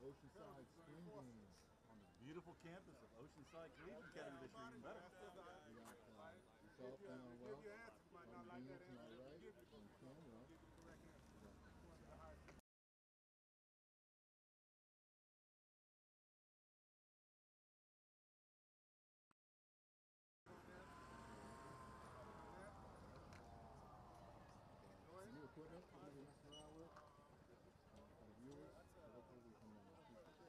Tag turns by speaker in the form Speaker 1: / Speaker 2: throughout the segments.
Speaker 1: Oceanside spring game
Speaker 2: on the beautiful campus of Oceanside Collegiate Academy this year, even better.
Speaker 1: We got yourself down well on the beam to my right on camera. New equipment that we messed around with for the viewers, so hopefully we can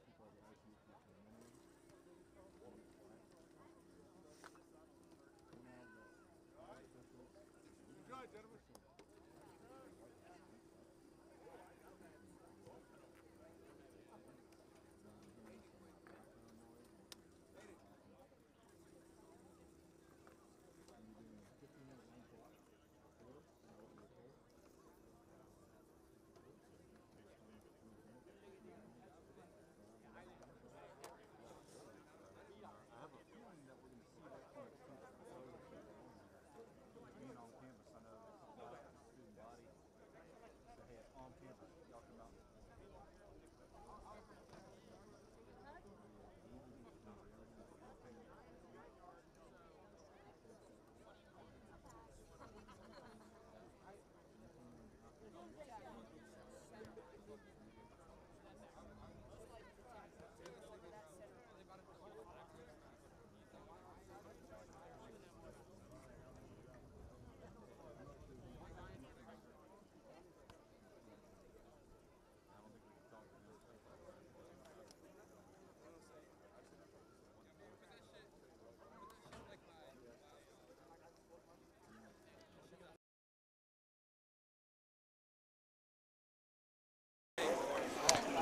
Speaker 1: keep all the IQ for a minute.
Speaker 3: Good, gentlemen.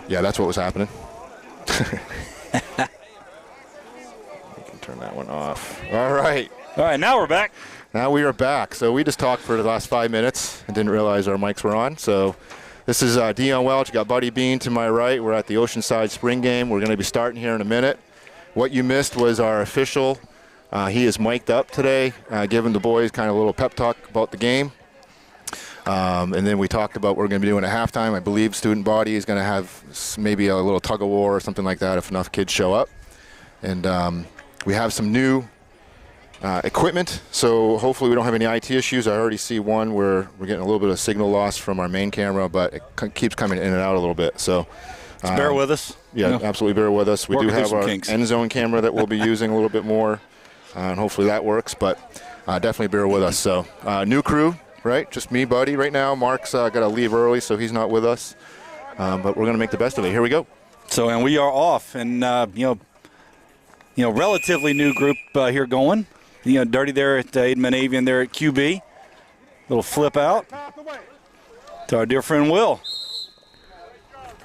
Speaker 1: Yeah, that's what was happening. We can turn that one off. All right.
Speaker 4: All right, now we're back.
Speaker 1: Now we are back. So we just talked for the last 5 minutes and didn't realize our mics were on. So this is Dion Welch. Got Buddy Bean to my right. We're at the Oceanside Spring Game. We're going to be starting here in a minute. What you missed was our official. He is mic'd up today, giving the boys kind of a little pep talk about the game. And then we talked about what we're going to be doing at halftime. I believe student body is going to have maybe a little tug of war or something like that if enough kids show up. And we have some new equipment, so hopefully we don't have any IT issues. I already see one where we're getting a little bit of signal loss from our main camera, but it keeps coming in and out a little bit. So
Speaker 4: bear with us.
Speaker 1: Yeah, absolutely bear with us. We do have our end zone camera that we'll be using a little bit more, and hopefully that works, but definitely bear with us. So new crew. Right, just me, Buddy, right now. Mark's got to leave early, so he's not with us. But we're going to make the best of it. Here we go.
Speaker 4: So, and we are off, and relatively new group here going. Dirty there at Aidman Avian there at QB. Little flip out to our dear friend Will.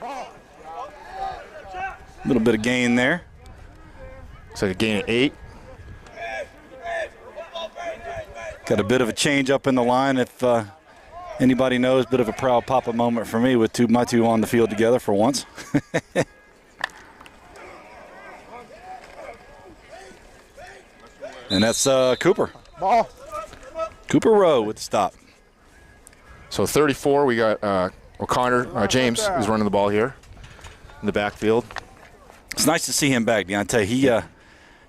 Speaker 4: A little bit of gain there.
Speaker 1: Looks like a gain of 8.
Speaker 4: Got a bit of a change up in the line. If anybody knows, bit of a proud papa moment for me with my two on the field together for once. And that's Cooper.
Speaker 3: Ball.
Speaker 4: Cooper Rowe with the stop.
Speaker 1: So 34, we got O'Connor. James is running the ball here in the backfield.
Speaker 4: It's nice to see him back, Deontay.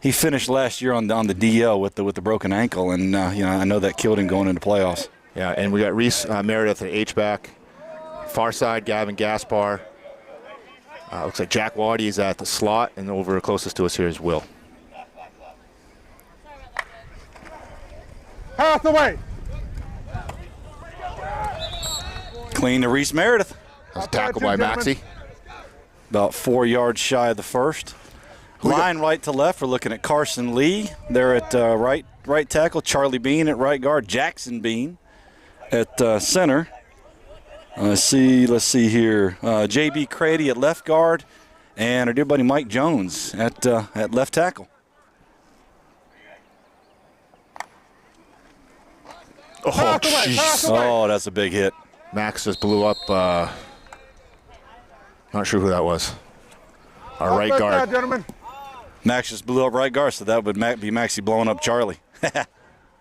Speaker 4: He finished last year on the DL with the broken ankle, and I know that killed him going into playoffs.
Speaker 1: Yeah, and we got Reese Meredith at H-back. Far side, Gavin Gaspar. Looks like Jack Waddy is at the slot, and over closest to us here is Will.
Speaker 3: Pass away.
Speaker 4: Clean to Reese Meredith.
Speaker 1: That's a tackle by Maxie.
Speaker 4: About 4 yards shy of the first. Line right to left, we're looking at Carson Lee. They're at right tackle. Charlie Bean at right guard. Jackson Bean at center. Let's see here. J.B. Crady at left guard, and our dear buddy Mike Jones at left tackle.
Speaker 1: Oh, jeez.
Speaker 4: Oh, that's a big hit.
Speaker 1: Max just blew up. Not sure who that was. Our right guard.
Speaker 3: Gentlemen.
Speaker 4: Max just blew up right guard, so that would be Maxie blowing up Charlie.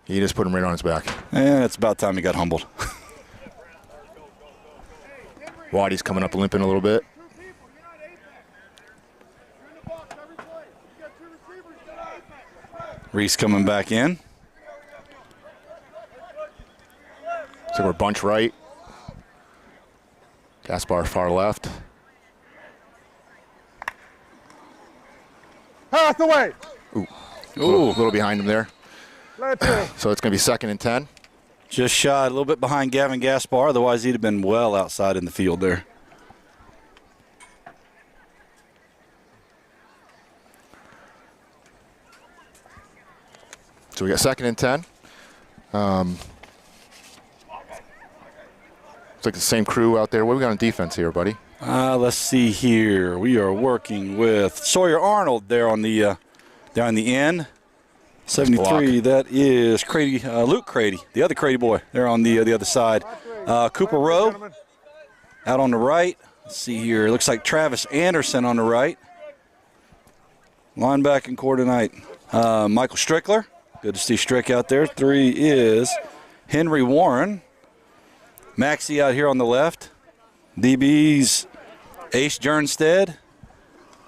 Speaker 1: He just put him right on his back.
Speaker 4: And it's about time he got humbled.
Speaker 1: Waddy's coming up limping a little bit.
Speaker 4: Reese coming back in.
Speaker 1: So we're bunch right. Gaspar far left.
Speaker 2: Pass away.
Speaker 1: Ooh. A little behind him there.
Speaker 2: Play two.
Speaker 1: So it's going to be 2nd and 10.
Speaker 4: Just shot a little bit behind Gavin Gaspar. Otherwise, he'd have been well outside in the field there.
Speaker 1: So we got 2nd and 10. It's like the same crew out there. What do we got on defense here, buddy?
Speaker 4: Let's see here. We are working with Sawyer Arnold there on the end. 73. That is Crady, Luke Crady, the other Crady boy. They're on the other side. Cooper Rowe out on the right. Let's see here. Looks like Travis Anderson on the right. Linebacking core tonight. Michael Strickler. Good to see Strick out there. 3 is Henry Warren. Maxie out here on the left. DB's Ace Jernstead.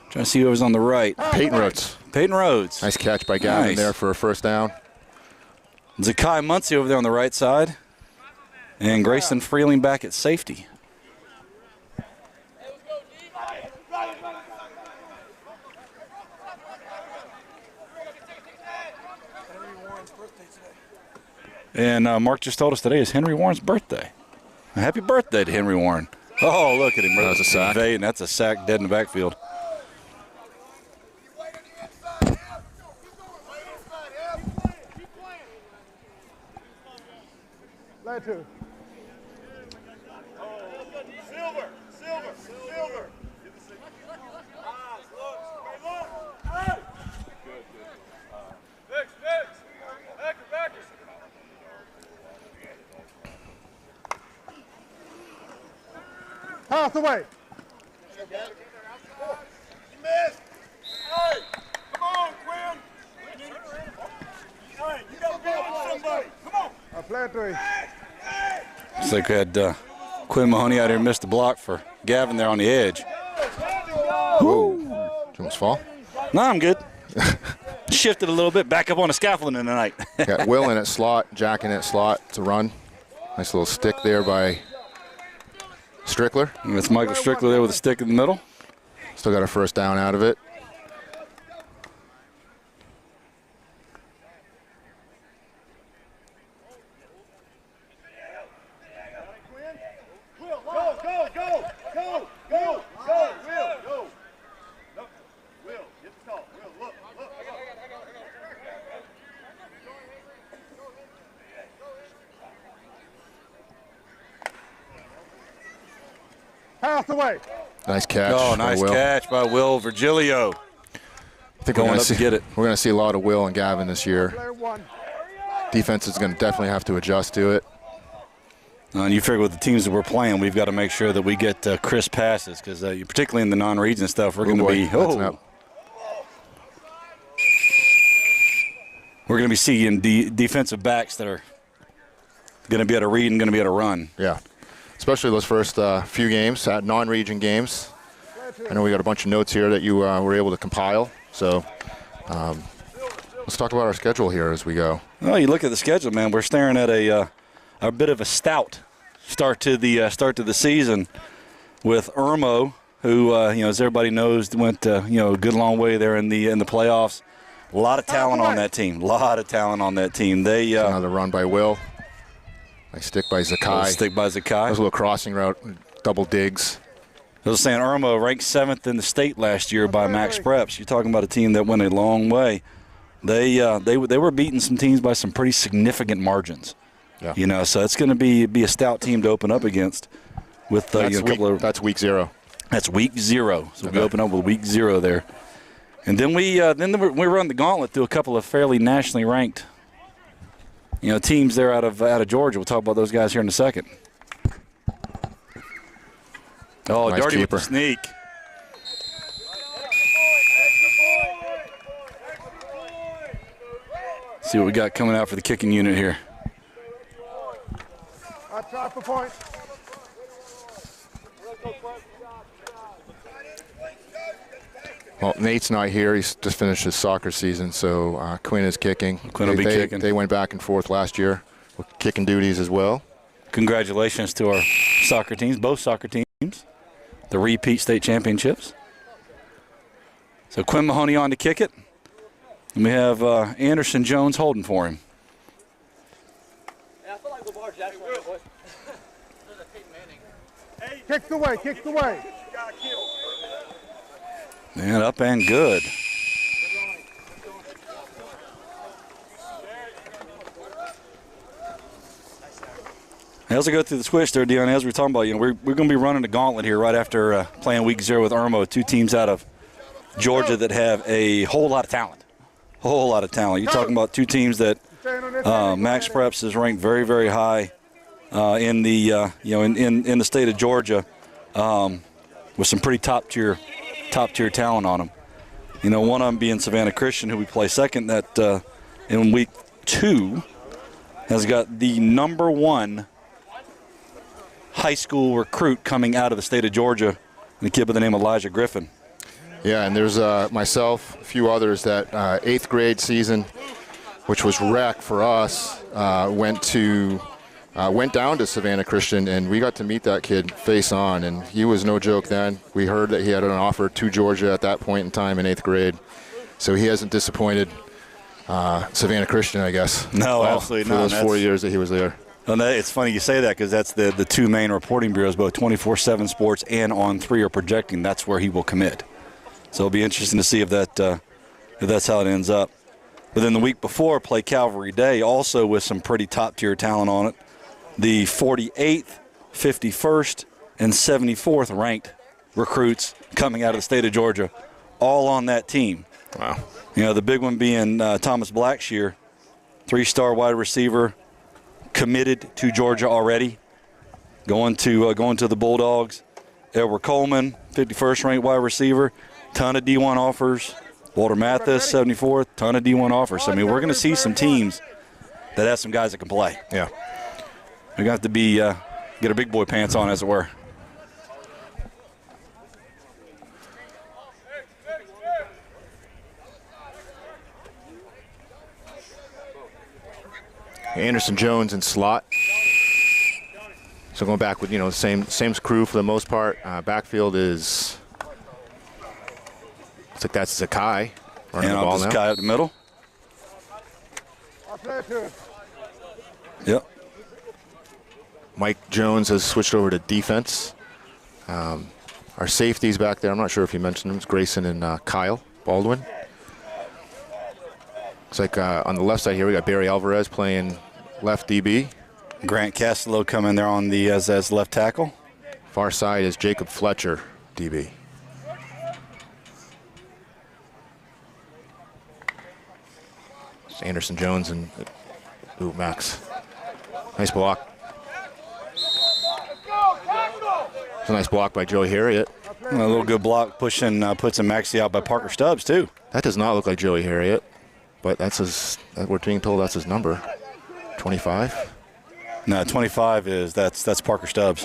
Speaker 4: Trying to see who was on the right.
Speaker 1: Peyton Rhodes.
Speaker 4: Peyton Rhodes.
Speaker 1: Nice catch by Gavin there for a first down.
Speaker 4: Zakai Muncie over there on the right side. And Grayson Freeling back at safety. And Mark just told us today is Henry Warren's birthday. Happy birthday to Henry Warren. Oh, look at him.
Speaker 1: That was a sack.
Speaker 4: And that's a sack dead in the backfield.
Speaker 2: Play two. Silver. Pass away.
Speaker 3: You missed. Hey, come on, Quinn. Hey, you got to be on somebody. Come on.
Speaker 2: Play three.
Speaker 4: Looks like we had Quinn Mahoney out here missed the block for Gavin there on the edge.
Speaker 1: Whoa. Did you almost fall?
Speaker 4: No, I'm good. Shifted a little bit, back up on the scaffolding tonight.
Speaker 1: Got Will in at slot, Jack in at slot to run. Nice little stick there by Strickler.
Speaker 4: And it's Michael Strickler there with a stick in the middle.
Speaker 1: Still got a first down out of it.
Speaker 2: Pass away.
Speaker 1: Nice catch.
Speaker 4: Oh,
Speaker 1: by
Speaker 4: nice
Speaker 1: Will.
Speaker 4: catch by Will Virgilio.
Speaker 1: I think
Speaker 4: Going
Speaker 1: we're
Speaker 4: up
Speaker 1: gonna
Speaker 4: to get it.
Speaker 1: We're going to see a lot of Will and Gavin this year.
Speaker 2: Play one.
Speaker 1: Defense is going to definitely have to adjust to it.
Speaker 4: And you figure with the teams that we're playing, we've got to make sure that we get crisp passes because particularly in the non-region stuff, we're going to be we're going to be seeing defensive backs that are going to be able to read and going to be able to run.
Speaker 1: Yeah, especially those first few games, non-region games. I know we got a bunch of notes here that you were able to compile. So let's talk about our schedule here as we go.
Speaker 4: Well, you look at the schedule, man. We're staring at a bit of a stout start to the season with Irmo, who as everybody knows went a good long way there in the playoffs. A lot of talent on that team. They
Speaker 1: Another run by Will. Nice stick by Zakai. That was a little crossing route, double digs.
Speaker 4: I was saying Irmo ranked 7th in the state last year by Max Preps. You're talking about a team that went a long way. They were beating some teams by some pretty significant margins.
Speaker 1: Yeah.
Speaker 4: So it's going to be a stout team to open up against. With
Speaker 1: that's week 0.
Speaker 4: That's week 0. So we open up with week 0 there, and then we run the gauntlet through a couple of fairly nationally ranked teams there out of Georgia. We'll talk about those guys here in a second. Oh,
Speaker 1: nice
Speaker 4: Darty with
Speaker 1: keeper.
Speaker 4: the sneak. See what we got coming out for the kicking unit here.
Speaker 2: I try for point.
Speaker 1: Well, Nate's not here. He's just finished his soccer season, so Quinn is kicking.
Speaker 4: Quinn will be kicking.
Speaker 1: They went back and forth last year with kicking duties as well.
Speaker 4: Congratulations to our soccer teams, both soccer teams, the repeat state championships. So Quinn Mahoney on to kick it. And we have Anderson Jones holding for him.
Speaker 3: Kick the way, kick the way.
Speaker 4: And up and good. As I go through the switch there, Dion, as we were talking about, we're going to be running a gauntlet here right after playing week 0 with Irmo, 2 teams out of Georgia that have a whole lot of talent. Whole lot of talent. You're talking about 2 teams that Max Preps is ranked very, very high in the in the state of Georgia, with some pretty top tier talent on them. One of them being Savannah Christian, who we play second. That in week 2 has got the number 1 high school recruit coming out of the state of Georgia, and a kid by the name of Elijah Griffin.
Speaker 1: Yeah, and there's myself, a few others that 8th grade season, which was rec for us, went down to Savannah Christian, and we got to meet that kid face on, and he was no joke then. We heard that he had an offer to Georgia at that point in time in 8th grade, so he hasn't disappointed Savannah Christian, I guess.
Speaker 4: No, absolutely not.
Speaker 1: For those 4 years that he was there.
Speaker 4: And it's funny you say that, because that's the 2 main reporting bureaus, both 24/7 Sports and On3 are projecting that's where he will commit. So it'll be interesting to see if that's how it ends up. But then the week before, play Calvary Day, also with some pretty top-tier talent on it. The 48th, 51st, and 74th ranked recruits coming out of the state of Georgia, all on that team.
Speaker 1: Wow.
Speaker 4: The big one being Thomas Blackshear, 3-star wide receiver, committed to Georgia already, going to the Bulldogs. Edward Coleman, 51st ranked wide receiver, ton of D1 offers. Walter Mathis, 74th, ton of D1 offers. I mean, we're going to see some teams that have some guys that can play.
Speaker 1: Yeah.
Speaker 4: We're going to have to be get our big boy pants on, as it were.
Speaker 1: Anderson Jones in slot. So going back with same crew for the most part. Backfield is looks like that's Zakai running the ball now.
Speaker 4: Zakai up the middle. Yep.
Speaker 1: Mike Jones has switched over to defense. Our safeties back there, I'm not sure if you mentioned them, it's Grayson and Kyle Baldwin. Looks like on the left side here we got Barry Alvarez playing left DB.
Speaker 4: Grant Castello coming there on the as left tackle.
Speaker 1: Far side is Jacob Fletcher, DB. It's Anderson Jones and Max. Nice block. It's a nice block by Joey Harriet.
Speaker 4: A little good block pushing, puts him Maxie out by Parker Stubbs too.
Speaker 1: That does not look like Joey Harriet, but we're being told that's his number. 25?
Speaker 4: No, 25 that's Parker Stubbs.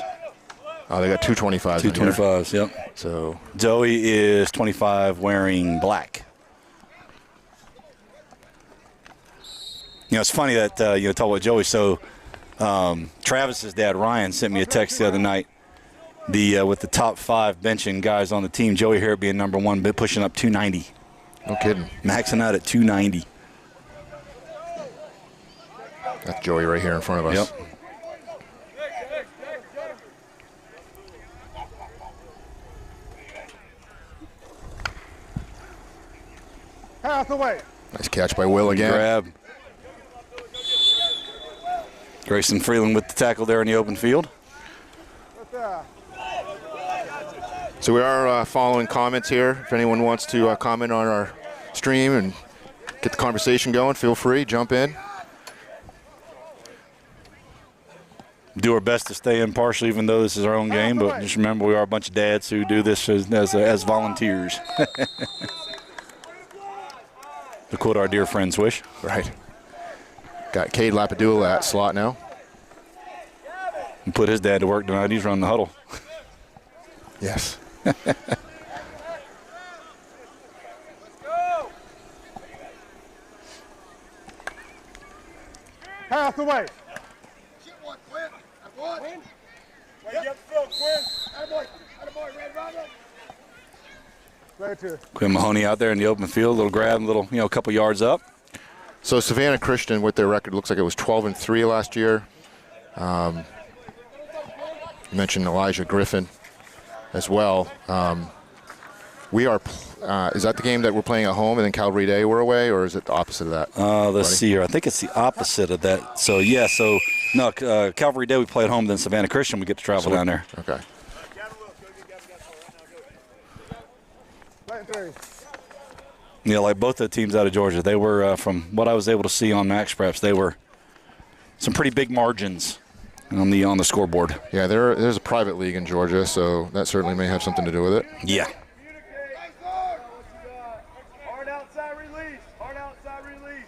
Speaker 1: Oh, they got 225s.
Speaker 4: 225s, yep.
Speaker 1: So
Speaker 4: Joey is 25 wearing black. It's funny that talk about Joey. So Travis's dad Ryan sent me a text the other night. With the top 5 benching guys on the team, Joey Harriet being number 1, but pushing up 290.
Speaker 1: No kidding.
Speaker 4: Maxing out at 290.
Speaker 1: That's Joey right here in front of us.
Speaker 4: Yep.
Speaker 3: Pass away.
Speaker 1: Nice catch by Will again.
Speaker 4: Grab. Grayson Freeland with the tackle there in the open field.
Speaker 1: So we are following comments here. If anyone wants to comment on our stream and get the conversation going, feel free, jump in.
Speaker 4: Do our best to stay impartial, even though this is our own game. But just remember, we are a bunch of dads who do this as volunteers. To quote our dear friend Swish.
Speaker 1: Right. Got Cade Lapadula at slot now.
Speaker 4: And put his dad to work tonight. He's running the huddle.
Speaker 1: Yes.
Speaker 3: Out the way. Right here.
Speaker 4: Quinn Mahoney out there in the open field, little grab, little, a couple yards up.
Speaker 1: So Savannah Christian, with their record, looks like it was 12-3 last year. You mentioned Elijah Griffin as well. We are. Is that the game that we're playing at home and then Calvary Day we're away, or is it the opposite of that?
Speaker 4: Let's see here. I think it's the opposite of that. So yeah. So no, Calvary Day we play at home, then Savannah Christian we get to travel down there.
Speaker 1: Okay.
Speaker 4: Yeah, like both the teams out of Georgia, they were from what I was able to see on Max Preps, they were some pretty big margins on the scoreboard.
Speaker 1: Yeah, there's a private league in Georgia, so that certainly may have something to do with it.
Speaker 4: Yeah.
Speaker 2: Hard outside release. Hard outside release.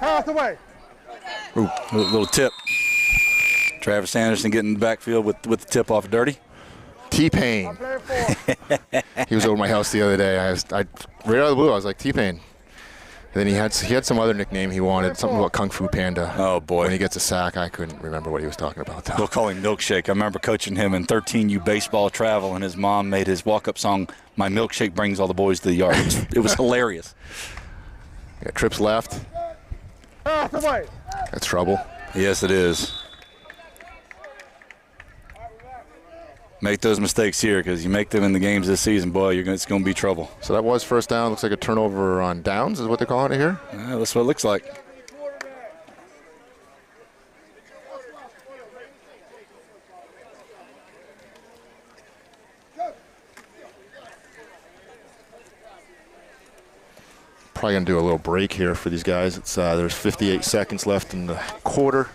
Speaker 3: Out the way.
Speaker 4: Ooh, little tip. Travis Anderson getting in the backfield with the tip off Dirty.
Speaker 1: T-Pain. He was over my house the other day. I right out of the blue, I was like, T-Pain. And then he had some other nickname he wanted, something about Kung Fu Panda.
Speaker 4: Oh, boy.
Speaker 1: When he gets a sack, I couldn't remember what he was talking about, though.
Speaker 4: We'll call him Milkshake. I remember coaching him in 13U baseball travel, and his mom made his walk-up song, My Milkshake Brings All the Boys to the Yard. It was hilarious.
Speaker 1: Yeah, trips left.
Speaker 3: Out the way.
Speaker 1: That's trouble.
Speaker 4: Yes, it is. Make those mistakes here, because you make them in the games this season, boy, it's going to be trouble.
Speaker 1: So that was first down. Looks like a turnover on downs is what they're calling it here.
Speaker 4: Yeah, that's what it looks like.
Speaker 1: Probably going to do a little break here for these guys. It's there's 58 seconds left in the quarter.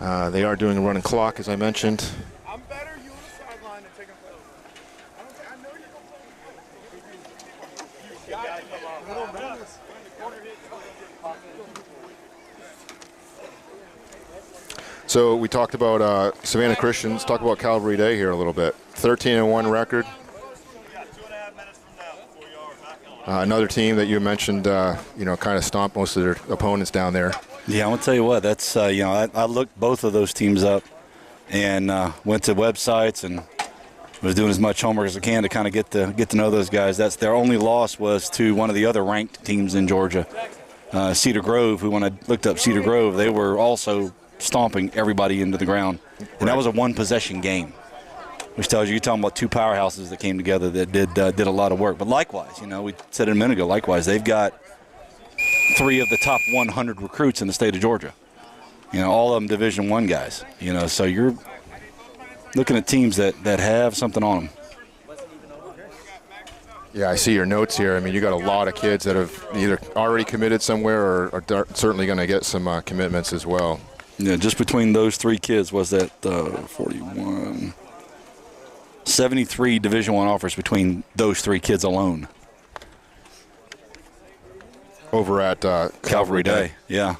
Speaker 1: They are doing a running clock, as I mentioned.
Speaker 2: I'm better. You on the sideline and take a photo. I know you don't.
Speaker 1: So we talked about Savannah Christians. Talk about Calvary Day here a little bit. 13-1 record. Another team that you mentioned, kind of stomped most of their opponents down there.
Speaker 4: Yeah, I want to tell you what. That's I looked both of those teams up and went to websites and was doing as much homework as I can to kind of get to know those guys. That's their only loss was to one of the other ranked teams in Georgia, Cedar Grove. Who, when I looked up Cedar Grove, they were also stomping everybody into the ground, and that was a one-possession game, which tells you're talking about two powerhouses that came together that did a lot of work. But likewise, we said it a minute ago, likewise, they've got 3 of the top 100 recruits in the state of Georgia. All of them Division I guys. So you're looking at teams that have something on them.
Speaker 1: Yeah, I see your notes here. I mean, you got a lot of kids that have either already committed somewhere or are certainly going to get some commitments as well.
Speaker 4: Yeah, just between those 3 kids was that 41, 73 Division I offers between those 3 kids alone.
Speaker 1: Over at Calvary Day.
Speaker 4: Yeah.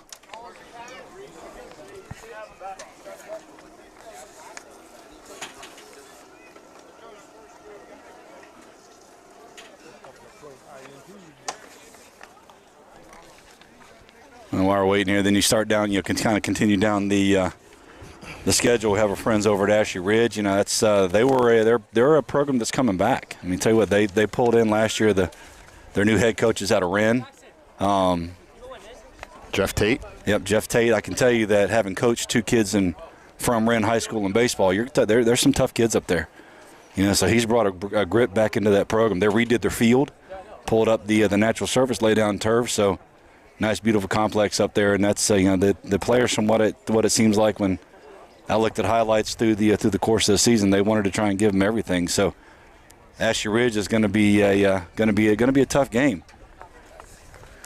Speaker 4: And while we're waiting here, then you start down. You can kind of continue down the schedule. We have our friends over at Ashley Ridge. That's they're a program that's coming back. I mean, tell you what, they pulled in last year their new head coach is out of Wren.
Speaker 1: Jeff Tate.
Speaker 4: Yep, Jeff Tate. I can tell you that having coached 2 kids from Wren High School in baseball, there's some tough kids up there. So he's brought a grit back into that program. They redid their field, pulled up the natural surface, laid down turf. So nice, beautiful complex up there. And that's the players, from what it seems like when I looked at highlights through the course of the season, they wanted to try and give them everything. So Ashley Ridge is going to be a tough game.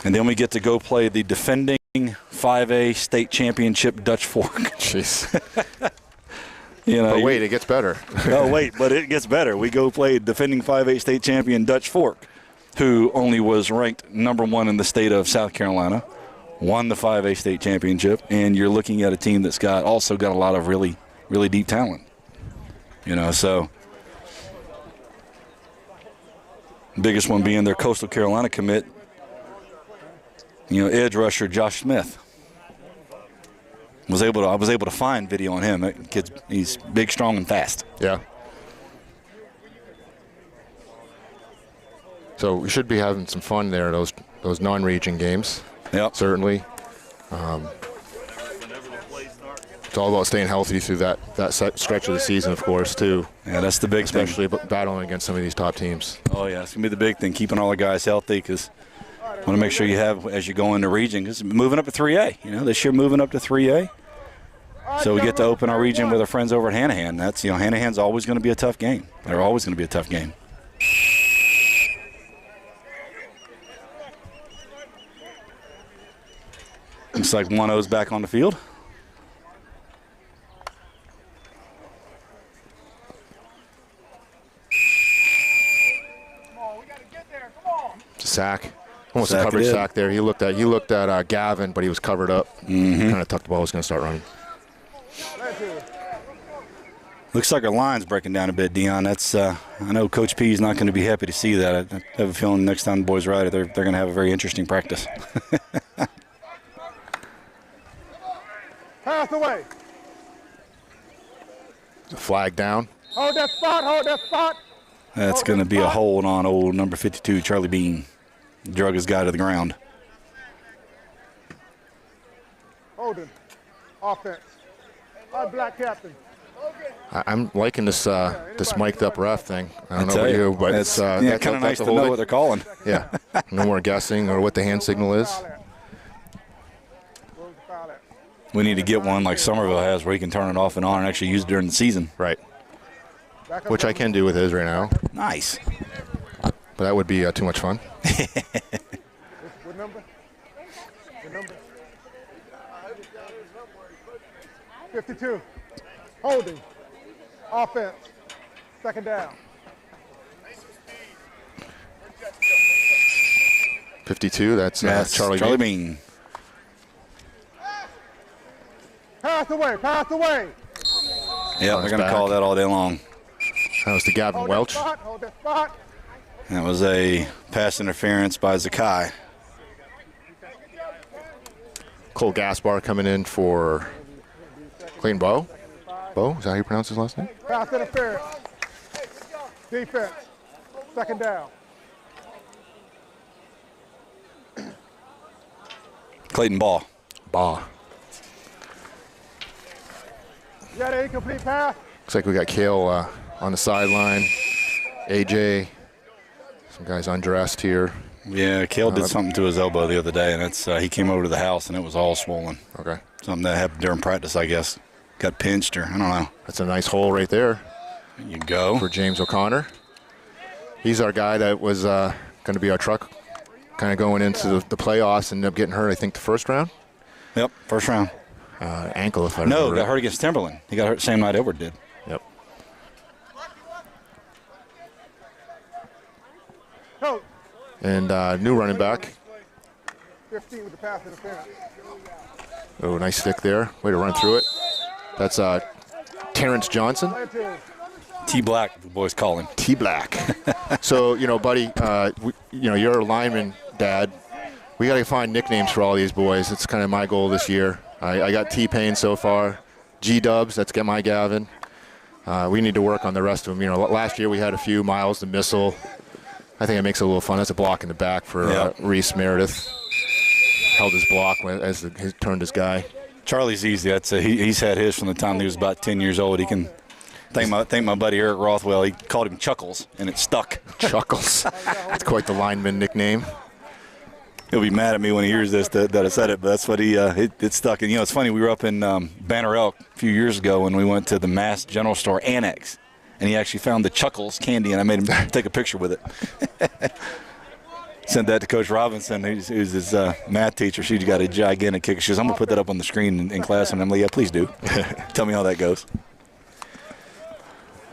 Speaker 4: And then we get to go play the defending 5A state championship Dutch Fork.
Speaker 1: Jeez.
Speaker 4: But
Speaker 1: wait, it gets better.
Speaker 4: But it gets better. We go play defending 5A state champion Dutch Fork, who only was ranked number 1 in the state of South Carolina, won the 5A state championship, and you're looking at a team that's also got a lot of really, really deep talent. So biggest one being their Coastal Carolina commit, edge rusher Josh Smith. I was able to find video on him. That kid's, he's big, strong, and fast.
Speaker 1: Yeah. So we should be having some fun there, those non-region games.
Speaker 4: Yep.
Speaker 1: Certainly. It's all about staying healthy through that stretch of the season, of course, too.
Speaker 4: Yeah, that's the big thing.
Speaker 1: Especially battling against some of these top teams.
Speaker 4: Oh, yeah, it's going to be the big thing, keeping all the guys healthy, because want to make sure you have, as you go into region, because moving up to 3A. This year moving up to 3A. So we get to open our region with our friends over at Hanahan. That's, Hanahan's always going to be a tough game. They're always going to be a tough game. Looks like 1-0's back on the field.
Speaker 1: Sack. Almost a coverage sack there. He looked at Gavin, but he was covered up. Kind of tucked the ball. Was going to start running.
Speaker 4: Looks like our line's breaking down a bit, Dion. That's I know Coach P is not going to be happy to see that. I have a feeling next time the boys ride it, they're going to have a very interesting practice.
Speaker 3: Pass away.
Speaker 1: Flag down.
Speaker 3: Hold that spot. Hold that spot.
Speaker 4: That's going to be a hold on old number 52, Charlie Bean. Drug his guy to the ground.
Speaker 3: Holding. Offense. Our black captain.
Speaker 1: I'm liking this mic'd up ref thing. I don't know about you, but it's
Speaker 4: kind of nice to know what they're calling.
Speaker 1: Yeah. No more guessing or what the hand signal is.
Speaker 4: We need to get one like Somerville has where he can turn it off and on and actually use it during the season.
Speaker 1: Right. Which I can do with his right now.
Speaker 4: Nice.
Speaker 1: But that would be too much fun.
Speaker 3: What number? What number? 52. Holding. Offense. Second down.
Speaker 1: 52, that's Charlie
Speaker 4: Bean.
Speaker 3: Pass away. Pass away.
Speaker 4: Yeah, they're going to call that all day long.
Speaker 1: That was to Gavin Welch.
Speaker 3: Hold that spot.
Speaker 4: That was a pass interference by Zakai.
Speaker 1: Cole Gaspar coming in for Clayton Bowe. Bowe, is that how you pronounce his last name?
Speaker 3: Pass interference. Defense. Second down.
Speaker 4: Clayton Ball.
Speaker 1: Baugh.
Speaker 3: You got an incomplete pass?
Speaker 1: Looks like we got Kale on the sideline. AJ. Some guys undressed here.
Speaker 4: Yeah, Kale did something to his elbow the other day, and it's he came over to the house, and it was all swollen.
Speaker 1: Okay.
Speaker 4: Something that happened during practice, I guess. Got pinched, or I don't know.
Speaker 1: That's a nice hole right there.
Speaker 4: There you go.
Speaker 1: For James O'Connor. He's our guy that was going to be our truck kind of going into the playoffs and ended up getting hurt, I think, the first round.
Speaker 4: Yep, first round.
Speaker 1: Ankle, if I remember.
Speaker 4: No, got hurt against Timberland. He got hurt the same night Edward did.
Speaker 1: Yep. And new running back.
Speaker 3: 15 with the pass interference.
Speaker 1: Oh, nice stick there. Way to run through it. That's Terrence Johnson.
Speaker 4: T Black, the boys call him.
Speaker 1: T Black. So, buddy, you're a lineman, Dad. We got to find nicknames for all these boys. It's kind of my goal this year. I got T-Pain so far. G-Dubs, that's get my Gavin. We need to work on the rest of them. Last year we had a few. Miles, the missile. I think it makes it a little fun. That's a block in the back for Reese Meredith. Held his block as he turned his guy.
Speaker 4: Charlie's easy. That's he's had his from the time he was about 10 years old. He can thank my buddy Eric Rothwell. He called him Chuckles, and it stuck.
Speaker 1: Chuckles. That's quite the lineman nickname.
Speaker 4: He'll be mad at me when he hears this that I said it, but that's what it stuck. And it's funny. We were up in Banner Elk a few years ago when we went to the Mass General Store Annex, and he actually found the Chuckles candy, and I made him take a picture with it. Sent that to Coach Robinson, who's his math teacher. She got a gigantic kick. She goes, "I'm gonna put that up on the screen in class," and I'm like, "Yeah, please do." Tell me how that goes.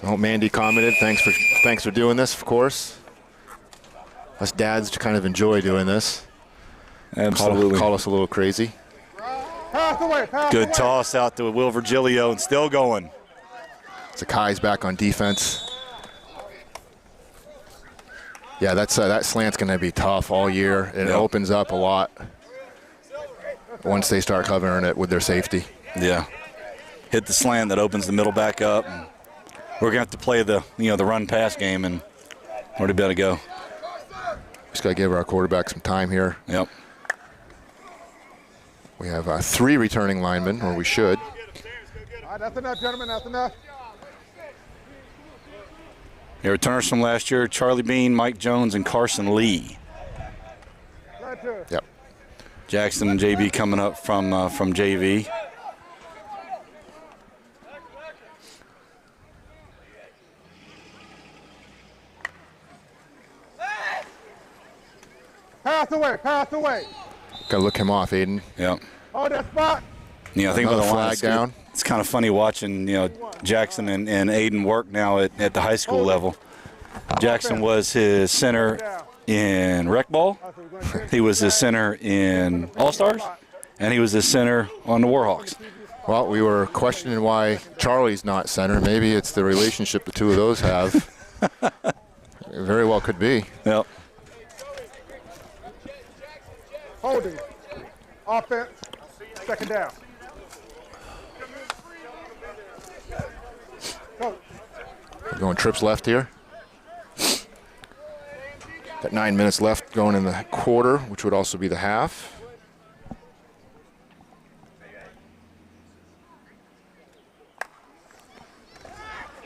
Speaker 1: Well, Mandy commented, "Thanks for doing this, of course. Us dads kind of enjoy doing this.
Speaker 4: Absolutely.
Speaker 1: Call us a little crazy."
Speaker 3: Pass away.
Speaker 4: Good toss out to Will Virgilio, and still going.
Speaker 1: Zakai's back on defense. Yeah, that slant's going to be tough all year. It opens up a lot. once they start covering it with their safety.
Speaker 4: Yeah. Hit the slant that opens the middle back up. And we're gonna have to play the the run pass game, and where to be able to go.
Speaker 1: Just got to give our quarterback some time here.
Speaker 4: Yep.
Speaker 1: We have 3 returning linemen, or we should.
Speaker 3: All right, that's enough, gentlemen. That's enough.
Speaker 4: Your returners from last year: Charlie Bean, Mike Jones, and Carson Lee.
Speaker 3: Right to
Speaker 1: Yep.
Speaker 4: Jackson and JB coming up from JV.
Speaker 3: pass away, pass away.
Speaker 1: Got to look him off, Aiden.
Speaker 4: Yep.
Speaker 3: Hold that spot.
Speaker 4: I think about
Speaker 1: Another
Speaker 4: the line,
Speaker 1: flag down.
Speaker 4: It's kind of funny watching Jackson and Aiden work now at the high school level. Jackson was his center in rec ball. He was his center in All-Stars, and he was his center on the Warhawks.
Speaker 1: Well, we were questioning why Charlie's not center. Maybe it's the relationship the two of those have. It very well could be.
Speaker 4: Yep.
Speaker 3: Holding. Offense. Second down. Go.
Speaker 1: We're going trips left here. Got 9 minutes left going in the quarter, which would also be the half.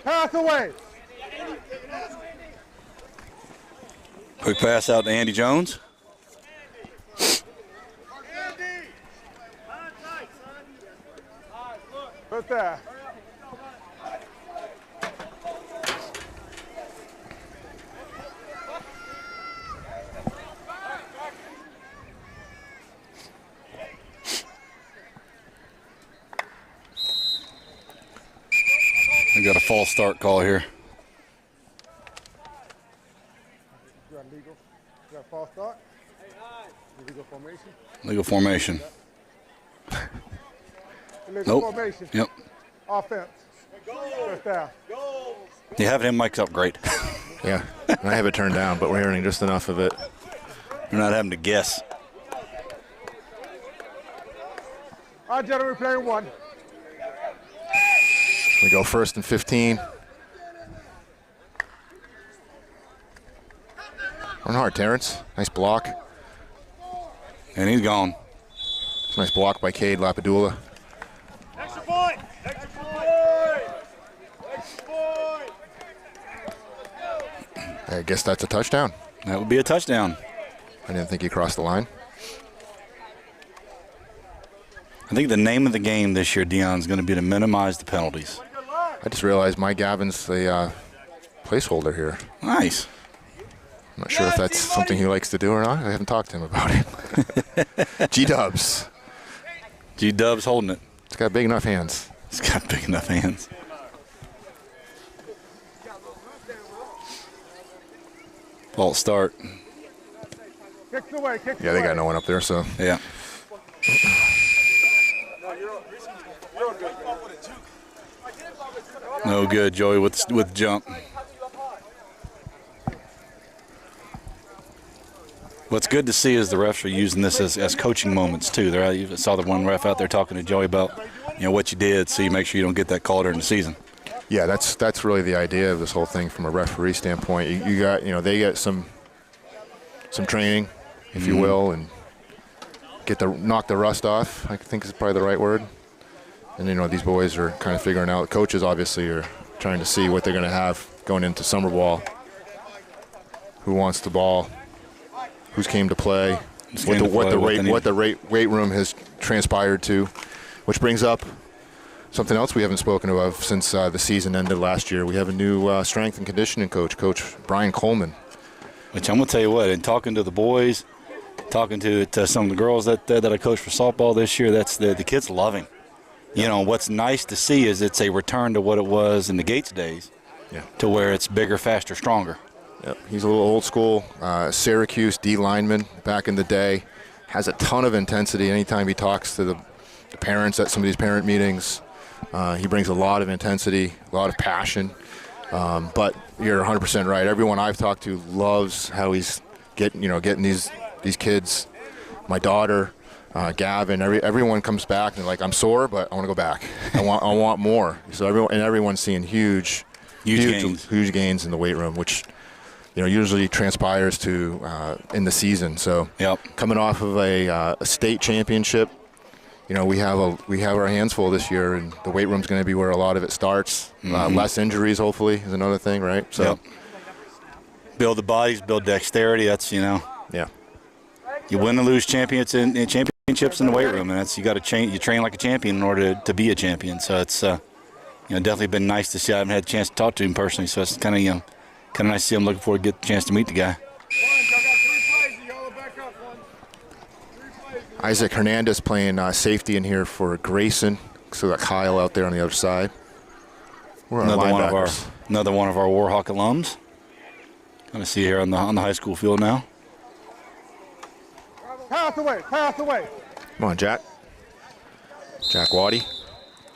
Speaker 3: Pass away.
Speaker 4: Quick pass out to Andy Jones.
Speaker 3: Right there.
Speaker 4: We got a false start call here.
Speaker 3: You got legal. You got false start. Illegal formation.
Speaker 4: Legal formation.
Speaker 3: Illegal
Speaker 4: Nope.
Speaker 3: formation.
Speaker 4: Yep.
Speaker 3: Offense. First down.
Speaker 4: You have him mic'd up great.
Speaker 1: Yeah, I have it turned down, but we're hearing just enough of it.
Speaker 4: We're not having to guess.
Speaker 3: All right, gentlemen, we're playing 1.
Speaker 1: We go 1st and 15. Run hard, Terrence. Nice block.
Speaker 4: And he's gone.
Speaker 1: Nice block by Cade Lapadula.
Speaker 2: Extra point! Extra point! Extra point!
Speaker 1: I guess that's a touchdown.
Speaker 4: That would be a touchdown.
Speaker 1: I didn't think he crossed the line.
Speaker 4: I think the name of the game this year, Dion, is going to be to minimize the penalties.
Speaker 1: I just realized my Gavin's the placeholder here.
Speaker 4: Nice.
Speaker 1: I'm not sure if that's something he likes to do or not. I haven't talked to him about it. G-Dubs.
Speaker 4: G-Dub's holding it.
Speaker 1: It's got big enough hands.
Speaker 4: He's got big enough hands. False start.
Speaker 3: Kicks away, kicks
Speaker 1: Yeah, they got no one up there, so.
Speaker 4: Yeah. No good, Joey, with jump. What's good to see is the refs are using this as coaching moments too. I saw the one ref out there talking to Joey about what you did, so you make sure you don't get that call during the season.
Speaker 1: Yeah, that's really the idea of this whole thing from a referee standpoint. You got they get some training, if you will, and knock the rust off. I think is probably the right word. And these boys are kind of figuring out. Coaches obviously are trying to see what they're going to have going into summer ball. Who wants the ball? Who's came to play? What the weight room has transpired to, which brings up something else we haven't spoken of since the season ended last year. We have a new strength and conditioning coach, Coach Brian Coleman.
Speaker 4: Which I'm going to tell you what, in talking to the boys, talking to some of the girls that I coached for softball this year, that's the kids love him. What's nice to see is it's a return to what it was in the Gates days, to where it's bigger, faster, stronger.
Speaker 1: Yep. He's a little old school, Syracuse D lineman back in the day. Has a ton of intensity anytime he talks to the parents at some of these parent meetings. He brings a lot of intensity, a lot of passion. But you're 100% right. Everyone I've talked to loves how he's getting these kids. My daughter, Gavin, everyone comes back and they're like, I'm sore, but I want to go back. I want more. So everyone's seeing huge gains in the weight room, which usually transpires to in the season. So coming off of a state championship, we have our hands full this year, and the weight room's going to be where a lot of it starts. Less injuries, hopefully, is another thing, right? So
Speaker 4: build the bodies, build dexterity. That's
Speaker 1: yeah.
Speaker 4: You win and lose championships in the weight room, and that's you got to train. You train like a champion in order to be a champion. So it's definitely been nice to see. I haven't had a chance to talk to him personally, so it's kind of nice to see. I'm looking forward to get the chance to meet the guy.
Speaker 1: Isaac Hernandez playing safety in here for Grayson. So got Kyle out there on the other side. We're
Speaker 4: another one of our Warhawk alums. Kind of see here on the high school field now.
Speaker 3: Pass away.
Speaker 1: Come on, Jack. Jack Waddy.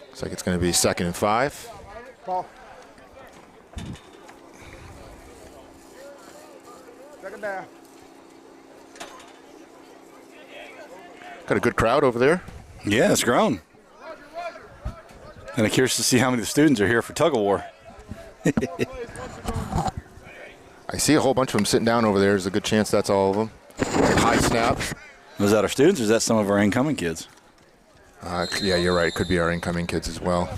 Speaker 1: Looks like it's going to be 2nd and 5.
Speaker 3: Ball. Second down.
Speaker 1: Got a good crowd over there.
Speaker 4: Yeah, it's grown. And I'm curious to see how many of the students are here for tug of war.
Speaker 1: I see a whole bunch of them sitting down over there. There's a good chance that's all of them. High snap.
Speaker 4: Was that our students, or is that some of our incoming kids?
Speaker 1: Yeah, you're right. It could be our incoming kids as well.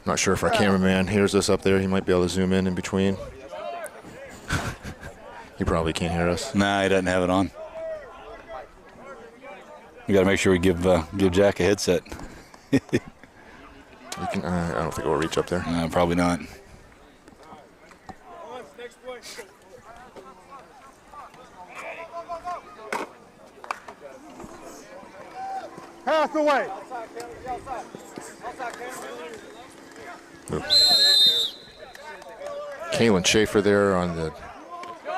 Speaker 1: Not sure if our cameraman hears us up there. He might be able to zoom in between. He probably can't hear us.
Speaker 4: Nah, he doesn't have it on. We got to make sure we give Jack a headset.
Speaker 1: I don't think we'll reach up there.
Speaker 4: No, probably not.
Speaker 3: Pass away.
Speaker 1: Kalen Schaefer there on the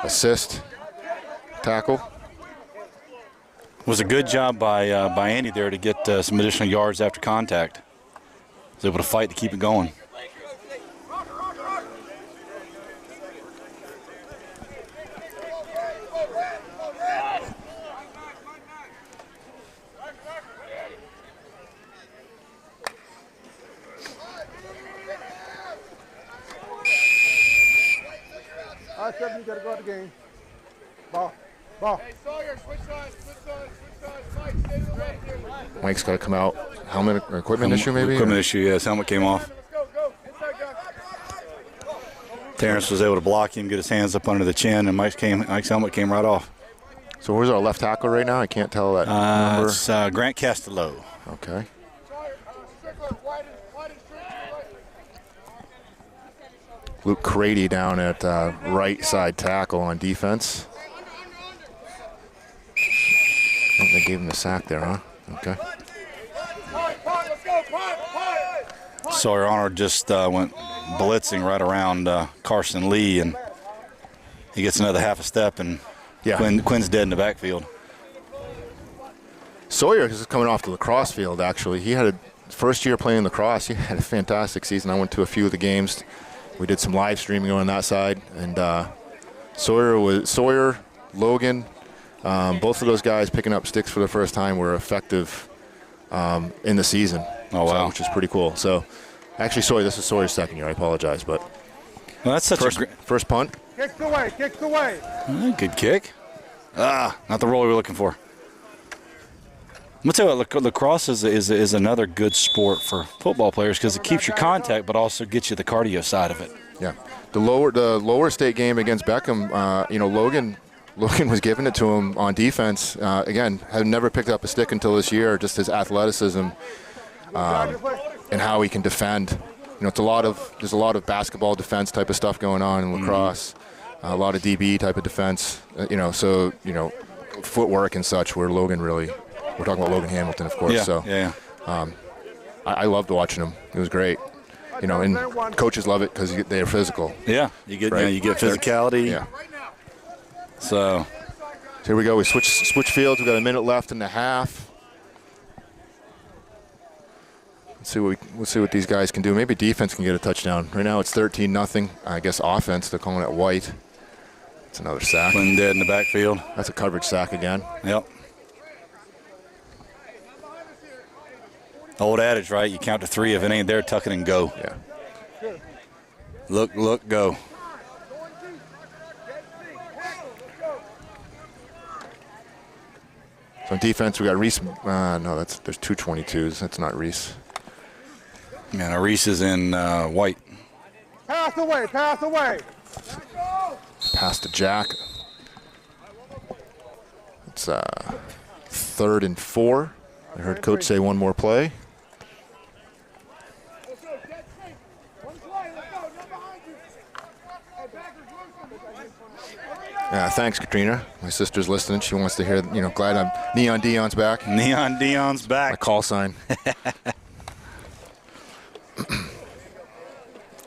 Speaker 1: assist tackle.
Speaker 4: Was a good job by Andy there to get some additional yards after contact. Was able to fight to keep it going.
Speaker 3: All right, Stephen, you got to go out the game. Ball.
Speaker 5: Hey, Sawyer, switch sides. Mike, stay right here.
Speaker 1: Mike's got to come out. Helmet or equipment issue, maybe?
Speaker 4: Equipment issue, yeah. His helmet came off.
Speaker 5: Go. Inside guy.
Speaker 4: Terrence was able to block him, get his hands up under the chin, and Mike's helmet came right off.
Speaker 1: So where's our left tackle right now? I can't tell that number.
Speaker 4: It's Grant Castello.
Speaker 1: Okay. Luke Crady down at right side tackle on defense. Oh, they gave him a sack there, huh? Okay.
Speaker 4: Sawyer Arnold just went blitzing right around Carson Lee, and he gets another half a step, and Quinn's dead in the backfield.
Speaker 1: Sawyer is coming off the lacrosse field, actually. He had a first year playing lacrosse. He had a fantastic season. I went to a few of the games. We did some live streaming on that side, and Sawyer, Logan, both of those guys picking up sticks for the first time were effective in the season.
Speaker 4: Oh, wow.
Speaker 1: Which is pretty cool. So, actually, this is Sawyer's second year. I apologize, but
Speaker 4: well, that's such
Speaker 1: first punt.
Speaker 3: Kicks away.
Speaker 4: Good kick. Not the roll we were looking for. I'm gonna tell you what, lacrosse is another good sport for football players because it keeps your contact, but also gets you the cardio side of it.
Speaker 1: Yeah, the lower state game against Beckham, Logan was giving it to him on defense. Again, had never picked up a stick until this year. Just his athleticism and how he can defend. There's a lot of basketball defense type of stuff going on in lacrosse. A lot of DB type of defense. Footwork and such. Where Logan really. We're talking about Logan Hamilton, of course. I loved watching him. It was great. And coaches love it because they're physical.
Speaker 4: Yeah, you get physicality.
Speaker 1: Yeah.
Speaker 4: So
Speaker 1: here we go. We switch fields. We've got a minute left and a half. Let's see what these guys can do. Maybe defense can get a touchdown. Right now it's 13-0. I guess offense. They're calling it white. It's another sack.
Speaker 4: Quinn dead in the backfield.
Speaker 1: That's a coverage sack again.
Speaker 4: Yep. Old adage, right? You count to 3. If it ain't there, tuck it and go.
Speaker 1: Yeah.
Speaker 4: Look, go.
Speaker 1: So on defense, we got Reese. No, there's 2 22s. That's not Reese.
Speaker 4: Man, Reese is in white.
Speaker 3: Pass away, pass away.
Speaker 1: Pass to Jack. It's 3rd and 4. I heard Coach say one more play. Thanks, Katrina. My sister's listening. She wants to hear, glad I'm Neon Dion's back.
Speaker 4: Neon Dion's back.
Speaker 1: My call sign.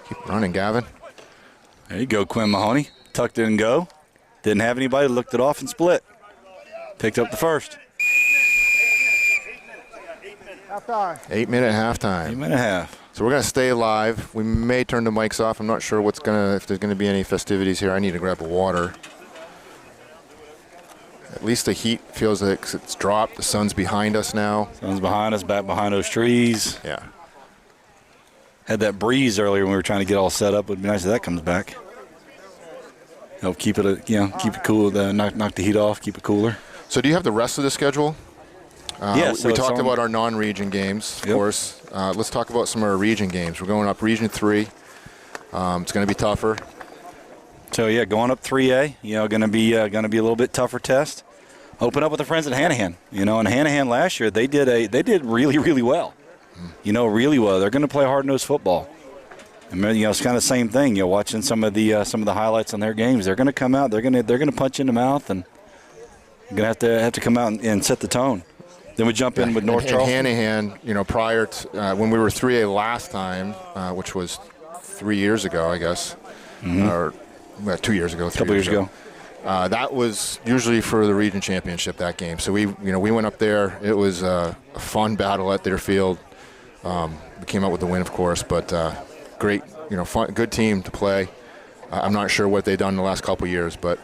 Speaker 1: Keep running, Gavin.
Speaker 4: There you go, Quinn Mahoney. Tucked it and go. Didn't have anybody. Looked it off and split. Picked up the first.
Speaker 3: Halftime.
Speaker 1: 8-minute halftime.
Speaker 4: 8 minute half.
Speaker 1: So we're going to stay live. We may turn the mics off. I'm not sure if there's going to be any festivities here. I need to grab a water. At least the heat feels like it's dropped. The sun's behind us now.
Speaker 4: Sun's behind us, back behind those trees.
Speaker 1: Yeah.
Speaker 4: Had that breeze earlier when we were trying to get all set up. It would be nice if that comes back. Help keep it, keep it cool. Knock the heat off. Keep it cooler.
Speaker 1: So do you have the rest of the schedule?
Speaker 4: Yes.
Speaker 1: We talked about our non-region games, of course. Let's talk about some of our region games. We're going up Region 3. It's going to be tougher.
Speaker 4: So yeah, going up 3A. Going to be a little bit tougher test. Open up with the friends at Hanahan. And Hanahan last year they did really, really well. Really well. They're going to play hard-nosed football. And it's kind of the same thing. Watching some of the highlights on their games. They're going to come out. They're going to punch you in the mouth, and you're going to have to come out and set the tone. Then we jump in with North Charleston.
Speaker 1: Hanahan, prior to when we were 3A last time, which was 3 years ago, I guess, or 2 years ago,
Speaker 4: a couple years ago.
Speaker 1: That was usually for the region championship, that game. So we went up there. It was a fun battle at their field. We came out with the win, of course, but great, fun, good team to play. I'm not sure what they've done in the last couple of years, but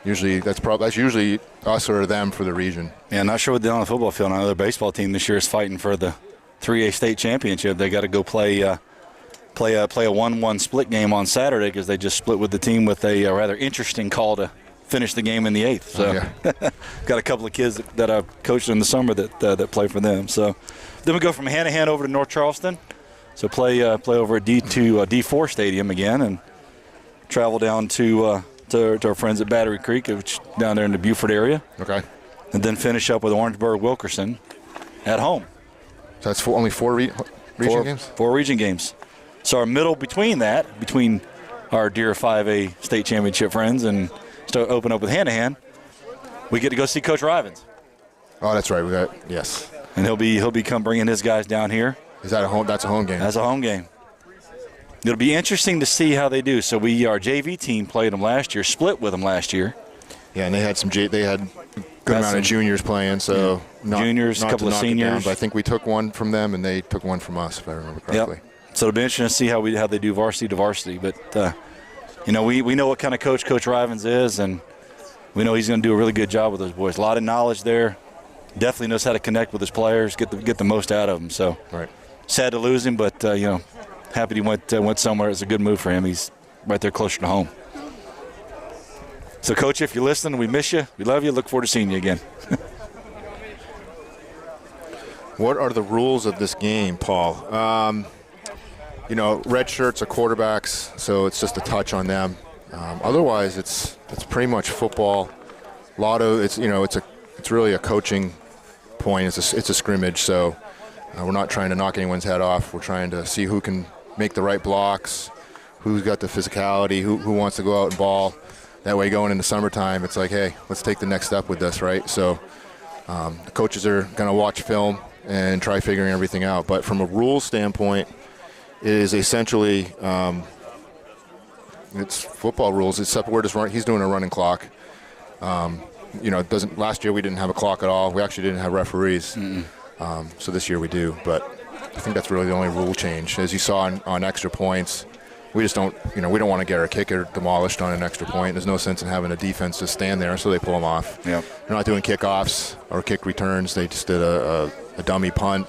Speaker 1: usually that's usually us or them for the region.
Speaker 4: Yeah, not sure what they're on the football field. I know their baseball team this year is fighting for the 3A state championship. They got to go play a 1-1 split game on Saturday because they just split with the team with a rather interesting call to finish the game in the 8th. So got a couple of kids that I've coached in the summer that play for them. So then we go from Hanahan over to North Charleston. So play over at D4 Stadium again and travel down to our friends at Battery Creek, which down there in the Beaufort area.
Speaker 1: Okay.
Speaker 4: And then finish up with Orangeburg-Wilkerson at home.
Speaker 1: So that's only 4 region games?
Speaker 4: 4 region games. So our middle between our dear 5A state championship friends and start open up with Hanahan, we get to go see Coach Rivens.
Speaker 1: Oh, that's right. Yes.
Speaker 4: And he'll be come bringing his guys down here.
Speaker 1: Is that a home? That's a home game.
Speaker 4: That's a home game. It'll be interesting to see how they do. So our JV team played them last year, split with them last year.
Speaker 1: Yeah, and they had a good amount of juniors playing. So
Speaker 4: juniors, a couple of seniors.
Speaker 1: But I think we took one from them, and they took one from us, if I remember correctly.
Speaker 4: Yep. So it'll be interesting to see how they do varsity to varsity. But we know what kind of coach Coach Rivens is, and we know he's going to do a really good job with those boys. A lot of knowledge there. Definitely knows how to connect with his players, get the most out of them. So sad to lose him, but happy he went somewhere. It's a good move for him. He's right there closer to home. So, Coach, if you're listening, we miss you. We love you. Look forward to seeing you again.
Speaker 1: What are the rules of this game, Paul? Red shirts are quarterbacks, so it's just a touch on them. Otherwise, it's pretty much football. It's really a coaching point. It's a scrimmage, so we're not trying to knock anyone's head off. We're trying to see who can make the right blocks, who's got the physicality, who wants to go out and ball. That way, going into summertime, it's like, hey, let's take the next step with this, right? So the coaches are going to watch film and try figuring everything out. But from a rules standpoint, it is essentially it's football rules. Except we're just he's doing a running clock. Last year we didn't have a clock at all. We actually didn't have referees. So this year we do. But I think that's really the only rule change. As you saw on extra points, we just don't, we don't want to get our kicker demolished on an extra point. There's no sense in having a defense just stand there, so they pull them off.
Speaker 4: Yep.
Speaker 1: They're not doing kickoffs or kick returns. They just did a dummy punt.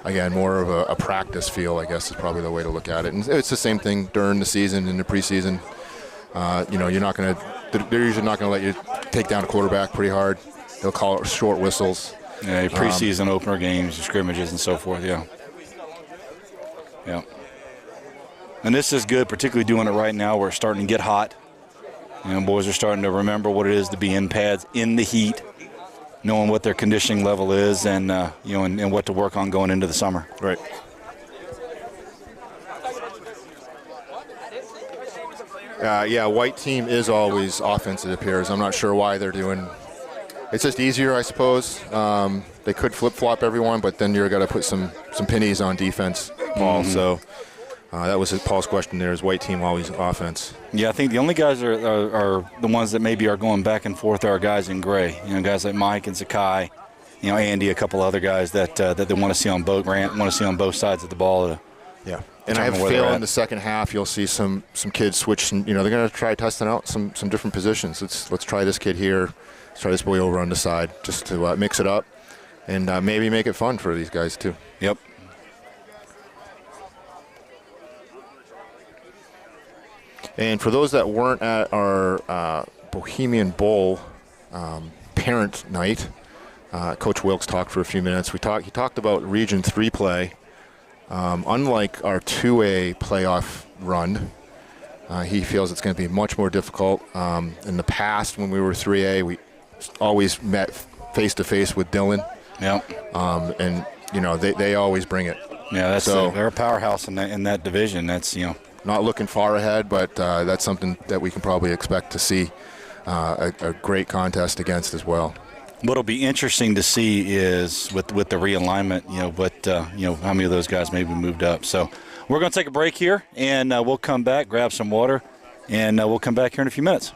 Speaker 1: again, more of a practice feel, I guess, is probably the way to look at it. And it's the same thing during the season, in the preseason. You're not going to, they're usually not going to let you take down a quarterback pretty hard. They'll call it short whistles.
Speaker 4: Yeah, preseason opener games, scrimmages, and so forth. Yeah. Yeah. And this is good, particularly doing it right now. We're starting to get hot. Boys are starting to remember what it is to be in pads in the heat, knowing what their conditioning level is, and and what to work on going into the summer.
Speaker 1: Right. White team is always offensive, it appears. I'm not sure why they're doing. It's just easier, I suppose. They could flip-flop everyone, but then you're got to put some pennies on defense, Paul. Mm-hmm. So that was Paul's question there, is white team always offense? Yeah,
Speaker 4: I think the only guys are the ones that maybe are going back and forth are guys in gray. Guys like Mike and Zakai, Andy, a couple other guys that they want to see on both sides of the ball.
Speaker 1: Yeah. And I have a feeling in the second half you'll see some kids switch. They're going to try testing out some different positions. Let's try this kid here. Let's try this boy over on the side, just to mix it up and maybe make it fun for these guys too.
Speaker 4: Yep.
Speaker 1: And for those that weren't at our Bohemian Bowl parent night, Coach Wilkes talked for a few minutes. He talked about Region 3 play. Unlike our 2A playoff run, he feels it's going to be much more difficult. In the past, when we were 3A, we always met face-to-face with Dillon.
Speaker 4: Yep.
Speaker 1: And, they always bring it.
Speaker 4: Yeah, they're a powerhouse in that division. That's,
Speaker 1: Not looking far ahead, but that's something that we can probably expect to see a great contest against as well.
Speaker 4: What'll be interesting to see is with the realignment, how many of those guys maybe moved up. So we're going to take a break here, and we'll come back, grab some water, and we'll come back here in a few minutes.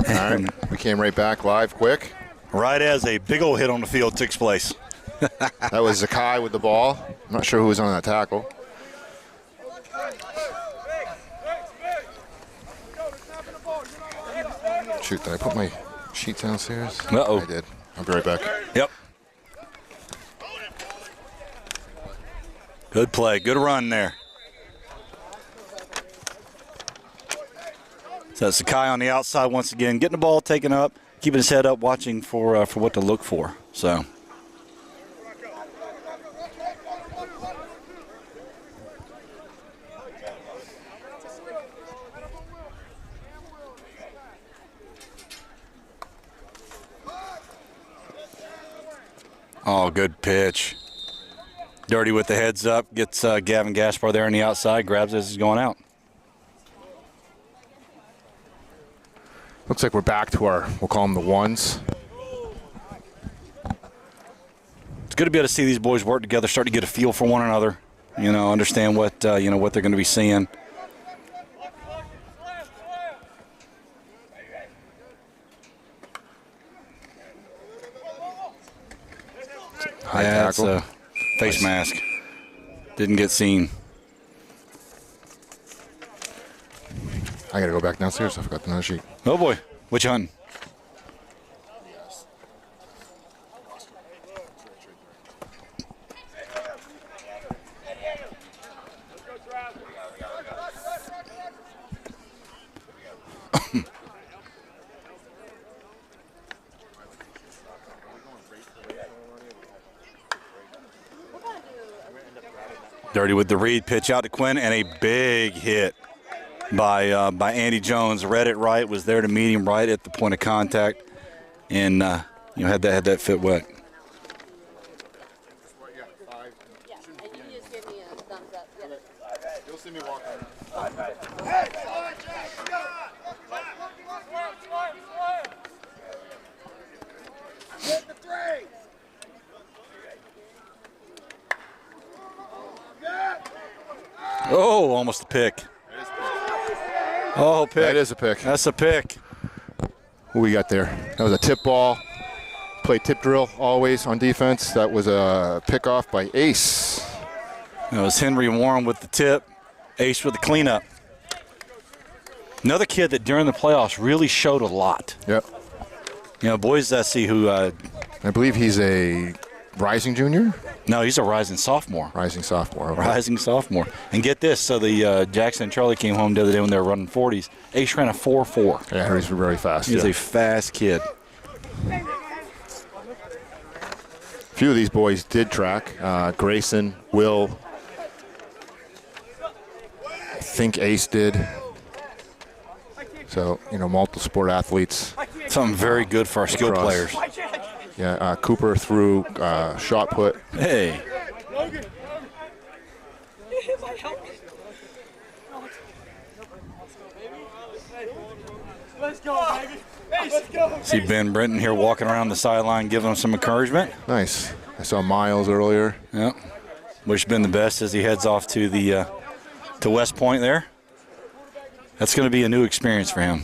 Speaker 1: All right, we came right back live quick.
Speaker 4: Right as a big old hit on the field takes place.
Speaker 1: That was Zakai with the ball. I'm not sure who was on that tackle. Shoot, did I put my sheet downstairs?
Speaker 4: Uh-oh.
Speaker 1: I did. I'll be right back.
Speaker 4: Yep. Good play. Good run there. So Sakai on the outside once again, getting the ball taken up, keeping his head up, watching for what to look for. So. Oh, good pitch. Dirty with the heads up, gets Gavin Gaspar there on the outside, grabs it as he's going out.
Speaker 1: Looks like we're back to our, we'll call them the ones.
Speaker 4: It's good to be able to see these boys work together, start to get a feel for one another, understand what what they're going to be seeing.
Speaker 1: High
Speaker 4: That's
Speaker 1: tackle.
Speaker 4: a face mask. Didn't get seen.
Speaker 1: I got to go back downstairs. I forgot the another sheet.
Speaker 4: Oh, boy. Which hunting? Dirty with the read, pitch out to Quinn, and a big hit by Andy Jones. Read it right, was there to meet him right at the point of contact, and had that fit wet.
Speaker 1: You'll see me walking.
Speaker 5: Get the three.
Speaker 4: Oh, almost a pick. Oh, pick.
Speaker 1: That is a pick.
Speaker 4: That's a pick.
Speaker 1: Who we got there? That was a tip ball. Play tip drill always on defense. That was a pickoff by Ace.
Speaker 4: That was Henry Warren with the tip. Ace with the cleanup. Another kid that during the playoffs really showed a lot.
Speaker 1: Yep.
Speaker 4: Boys SC who
Speaker 1: I believe he's a rising junior?
Speaker 4: no, he's a rising sophomore.
Speaker 1: Rising sophomore. Okay.
Speaker 4: Rising sophomore. And get this, so the Jackson and Charlie came home the other day when they were running 40s. Ace ran a 4.4.
Speaker 1: Yeah, he's very fast.
Speaker 4: He's
Speaker 1: yeah.
Speaker 4: a fast kid.
Speaker 1: A few of these boys did track. Grayson, Will, I think Ace did. So, multiple sport athletes.
Speaker 4: Something very good for our skill
Speaker 1: Across.
Speaker 4: players.
Speaker 1: Yeah, Cooper threw shot put.
Speaker 4: Hey.
Speaker 5: Let's go, baby. Let's go.
Speaker 4: See Ben Brenton here walking around the sideline giving him some encouragement.
Speaker 1: Nice. I saw Miles earlier.
Speaker 4: Yeah. Wish Ben the best as he heads off to the to West Point there. That's going to be a new experience for him.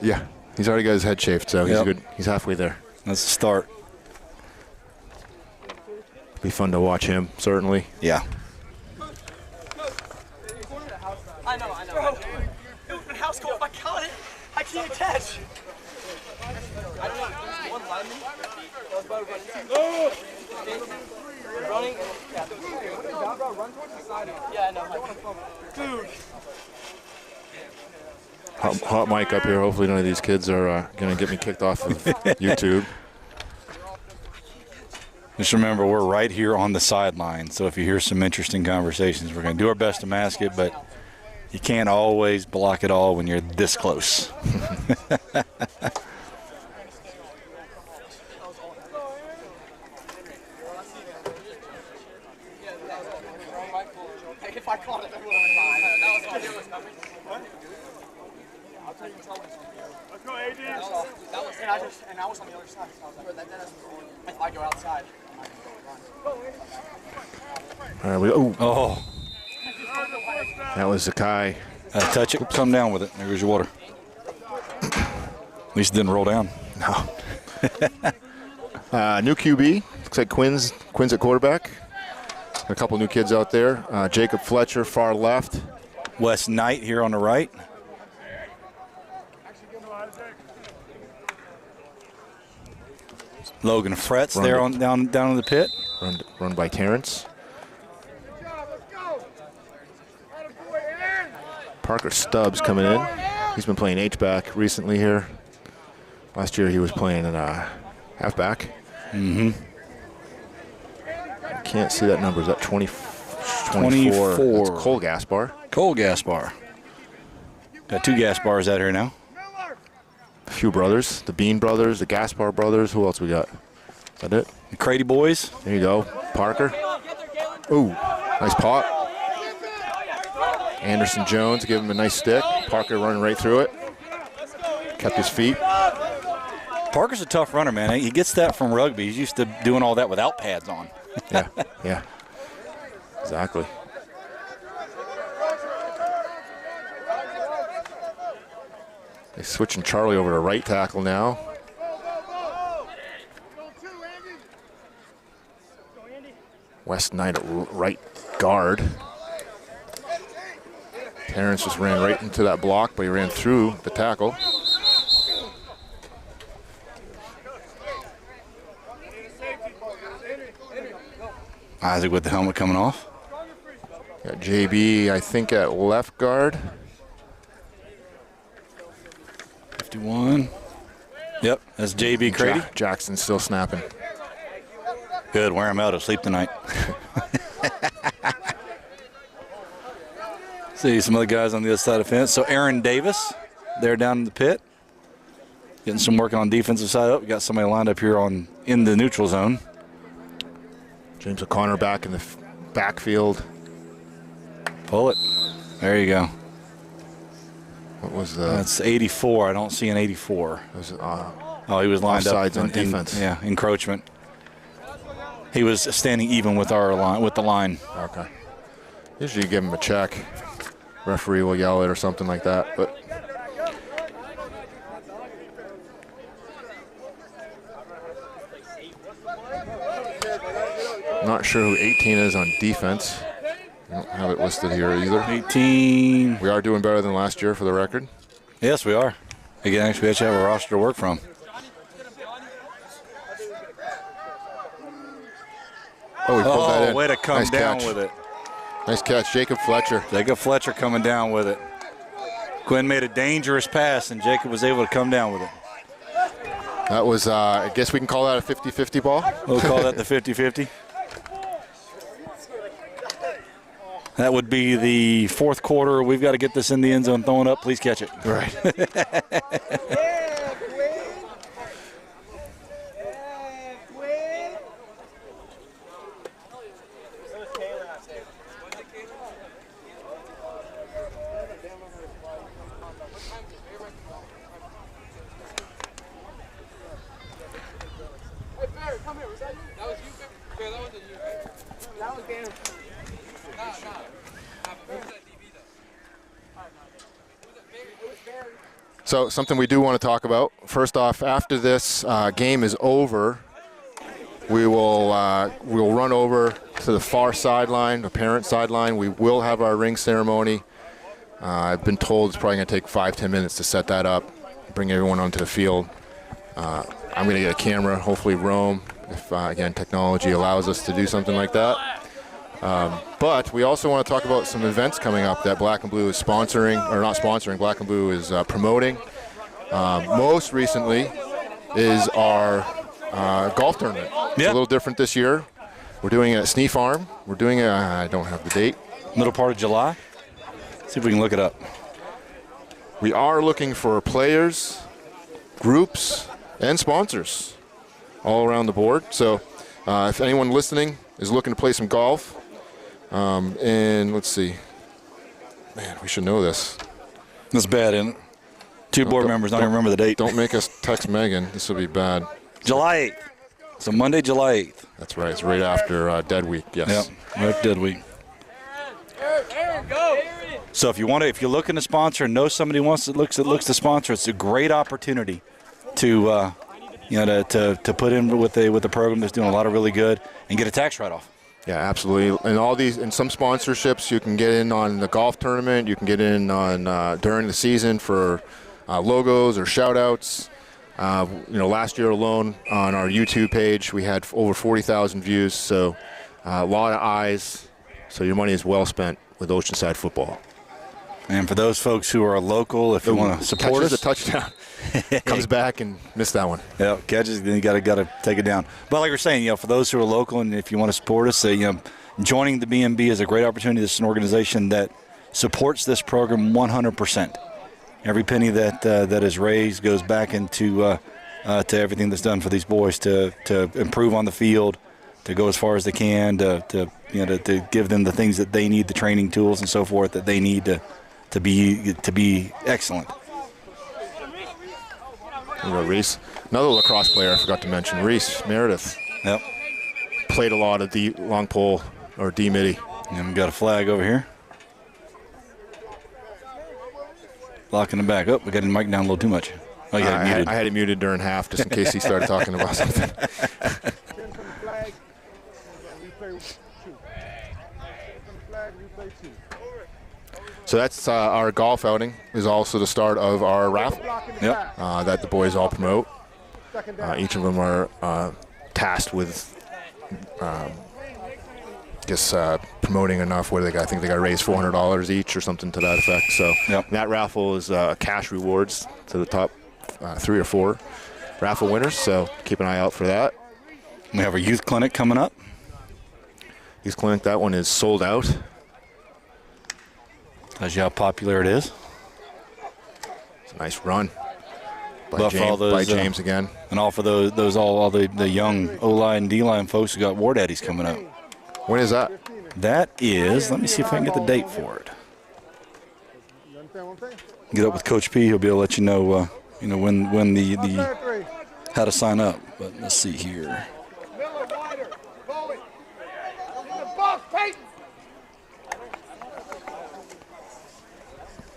Speaker 1: Yeah, he's already got his head shaved, so he's
Speaker 4: Yep.
Speaker 1: good. He's halfway there.
Speaker 4: That's the start.
Speaker 1: Be fun to watch him, certainly.
Speaker 4: Yeah.
Speaker 5: I know. Open house call. I got it. I can't catch. I don't know. One lineman. Running. Run towards the side. Yeah, I know. Dude.
Speaker 1: Hot mic up here. Hopefully none of these kids are going to get me kicked off of YouTube.
Speaker 4: Just remember, we're right here on the sideline, so if you hear some interesting conversations, we're going to do our best to mask it, but you can't always block it all when you're this close.
Speaker 5: If I caught it, that would have been fine. That was all. It was coming. What? I'll tell you and tell me something. Let's go, AD. That was, and I was on the other side. So I was like, if I go outside, I might go run.
Speaker 1: All right,
Speaker 4: Oh,
Speaker 1: that was Zakai.
Speaker 4: touch it, come down with it. There goes your water. At least it didn't roll down.
Speaker 1: No. New QB. Looks like Quinn's at quarterback. A couple new kids out there. Jacob Fletcher, far left.
Speaker 4: Wes Knight here on the right. Logan Fretz there on down in the pit.
Speaker 1: Run by Terrence. Parker Stubbs coming in. He's been playing H-back recently here. Last year he was playing in halfback.
Speaker 4: Mm-hmm.
Speaker 1: I can't see that number. Is that 24?
Speaker 4: 24.
Speaker 1: That's Cole Gaspar.
Speaker 4: Cole Gaspar. Got 2 Gaspars out here now.
Speaker 1: A few brothers. The Bean brothers, the Gaspar brothers. Who else we got? Is that it?
Speaker 4: The Crady boys.
Speaker 1: There you go. Parker. Ooh, nice pop. Anderson Jones gave him a nice stick. Parker running right through it. Kept his feet.
Speaker 4: Parker's a tough runner, man. He gets that from rugby. He's used to doing all that without pads on.
Speaker 1: Yeah, yeah. Exactly. They're switching Charlie over to right tackle now. West Knight at right guard. Terrence just ran right into that block, but he ran through the tackle.
Speaker 4: Isaac with the helmet coming off.
Speaker 1: Got JB, I think, at left guard.
Speaker 4: 51. Yep, that's JB Crady.
Speaker 1: Jackson's still snapping.
Speaker 4: Good, wear him out. He'll sleep tonight. See some other guys on the other side of the fence. So Aaron Davis, they're down in the pit. Getting some work on defensive side up. We got somebody lined up here in the neutral zone.
Speaker 1: James O'Connor back in the backfield.
Speaker 4: Pull it. There you go.
Speaker 1: What was the?
Speaker 4: That's 84. I don't see an 84.
Speaker 1: Was,
Speaker 4: oh, he was lined up
Speaker 1: offsides on defense.
Speaker 4: Yeah, encroachment. He was standing even with our line, with the line.
Speaker 1: Okay. Usually you give him a check. Referee will yell it or something like that, but. Not sure who 18 is on defense. I don't have it listed here either.
Speaker 4: 18.
Speaker 1: We are doing better than last year for the record.
Speaker 4: Yes, we are. Again, actually, we actually have a roster to work from.
Speaker 1: Oh, he pulled that in.
Speaker 4: Way to come
Speaker 1: Nice
Speaker 4: down
Speaker 1: catch.
Speaker 4: with it.
Speaker 1: Nice catch, Jacob Fletcher.
Speaker 4: Jacob Fletcher coming down with it. Quinn made a dangerous pass, and Jacob was able to come down with it.
Speaker 1: That was, I guess we can call that a 50-50 ball.
Speaker 4: We'll call that the 50-50. That would be the fourth quarter. We've got to get this in the end zone, throwing up. Please catch it.
Speaker 1: Right. So something we do want to talk about. First off, after this game is over, we'll run over to the far sideline, the parent sideline. We will have our ring ceremony. I've been told it's probably going to take 5-10 minutes to set that up, bring everyone onto the field. I'm going to get a camera, hopefully roam, if again technology allows us to do something like that. But we also want to talk about some events coming up that Black and Blue is sponsoring, or not sponsoring, Black and Blue is promoting. Most recently is our golf tournament. It's a little different this year. We're doing it at Snee Farm. We're doing it, I don't have the date.
Speaker 4: Middle part of July. See if we can look it up.
Speaker 1: We are looking for players, groups, and sponsors all around the board. So if anyone listening is looking to play some golf, and let's see. Man, we should know this.
Speaker 4: That's bad, isn't it? Two board members don't even remember the date.
Speaker 1: Don't make us text Megan. This will be bad.
Speaker 4: July 8th. So Monday, July 8th.
Speaker 1: That's right. It's right after Dead Week. Yes.
Speaker 4: Yep. Right, Dead Week. So if you're looking to sponsor and know somebody looks to sponsor, it's a great opportunity to to put in with a program that's doing a lot of really good and get a tax write-off.
Speaker 1: Yeah, absolutely. And all these, and some sponsorships, you can get in on the golf tournament. You can get in on during the season for logos or shout-outs. Last year alone on our YouTube page, we had over 40,000 views. So a lot of eyes. So your money is well spent with Oceanside football.
Speaker 4: And for those folks who are local, if you want to support
Speaker 1: catches
Speaker 4: us,
Speaker 1: a touchdown, comes back and missed that one.
Speaker 4: yeah, catches. Then you got to take it down. But like we're saying, for those who are local, and if you want to support us, joining the BMB is a great opportunity. This is an organization that supports this program 100%. Every penny that is raised goes back into to everything that's done for these boys to improve on the field, to go as far as they can, to give them the things that they need, the training tools and so forth that they need to be excellent.
Speaker 1: There you go, Reese. Another lacrosse player I forgot to mention, Reese Meredith.
Speaker 4: Yep.
Speaker 1: Played a lot of D long pole or D midi.
Speaker 4: And we got a flag over here. Blocking the back up. We got him mic down a little too much. Oh, you had it muted.
Speaker 1: I had it muted during half just in case he started talking about something. So that's our golf outing. Is also the start of our raffle.
Speaker 4: Yep.
Speaker 1: That the boys all promote. Each of them are tasked with promoting enough. What do they got? I think they got to raise $400 each or something to that effect. So that raffle is cash rewards to the top 3 or 4 raffle winners. So keep an eye out for that.
Speaker 4: We have our youth clinic coming up.
Speaker 1: Youth clinic, that one is sold out.
Speaker 4: Tells you how popular it is.
Speaker 1: It's a nice run
Speaker 4: But for all those,
Speaker 1: by James again.
Speaker 4: And all for all the young O-line and D-line folks who got War Daddies coming up.
Speaker 1: When is that?
Speaker 4: That is, let me see if I can get the date for it. Get up with Coach P. He'll be able to let you know, when the how to sign up. But let's see here.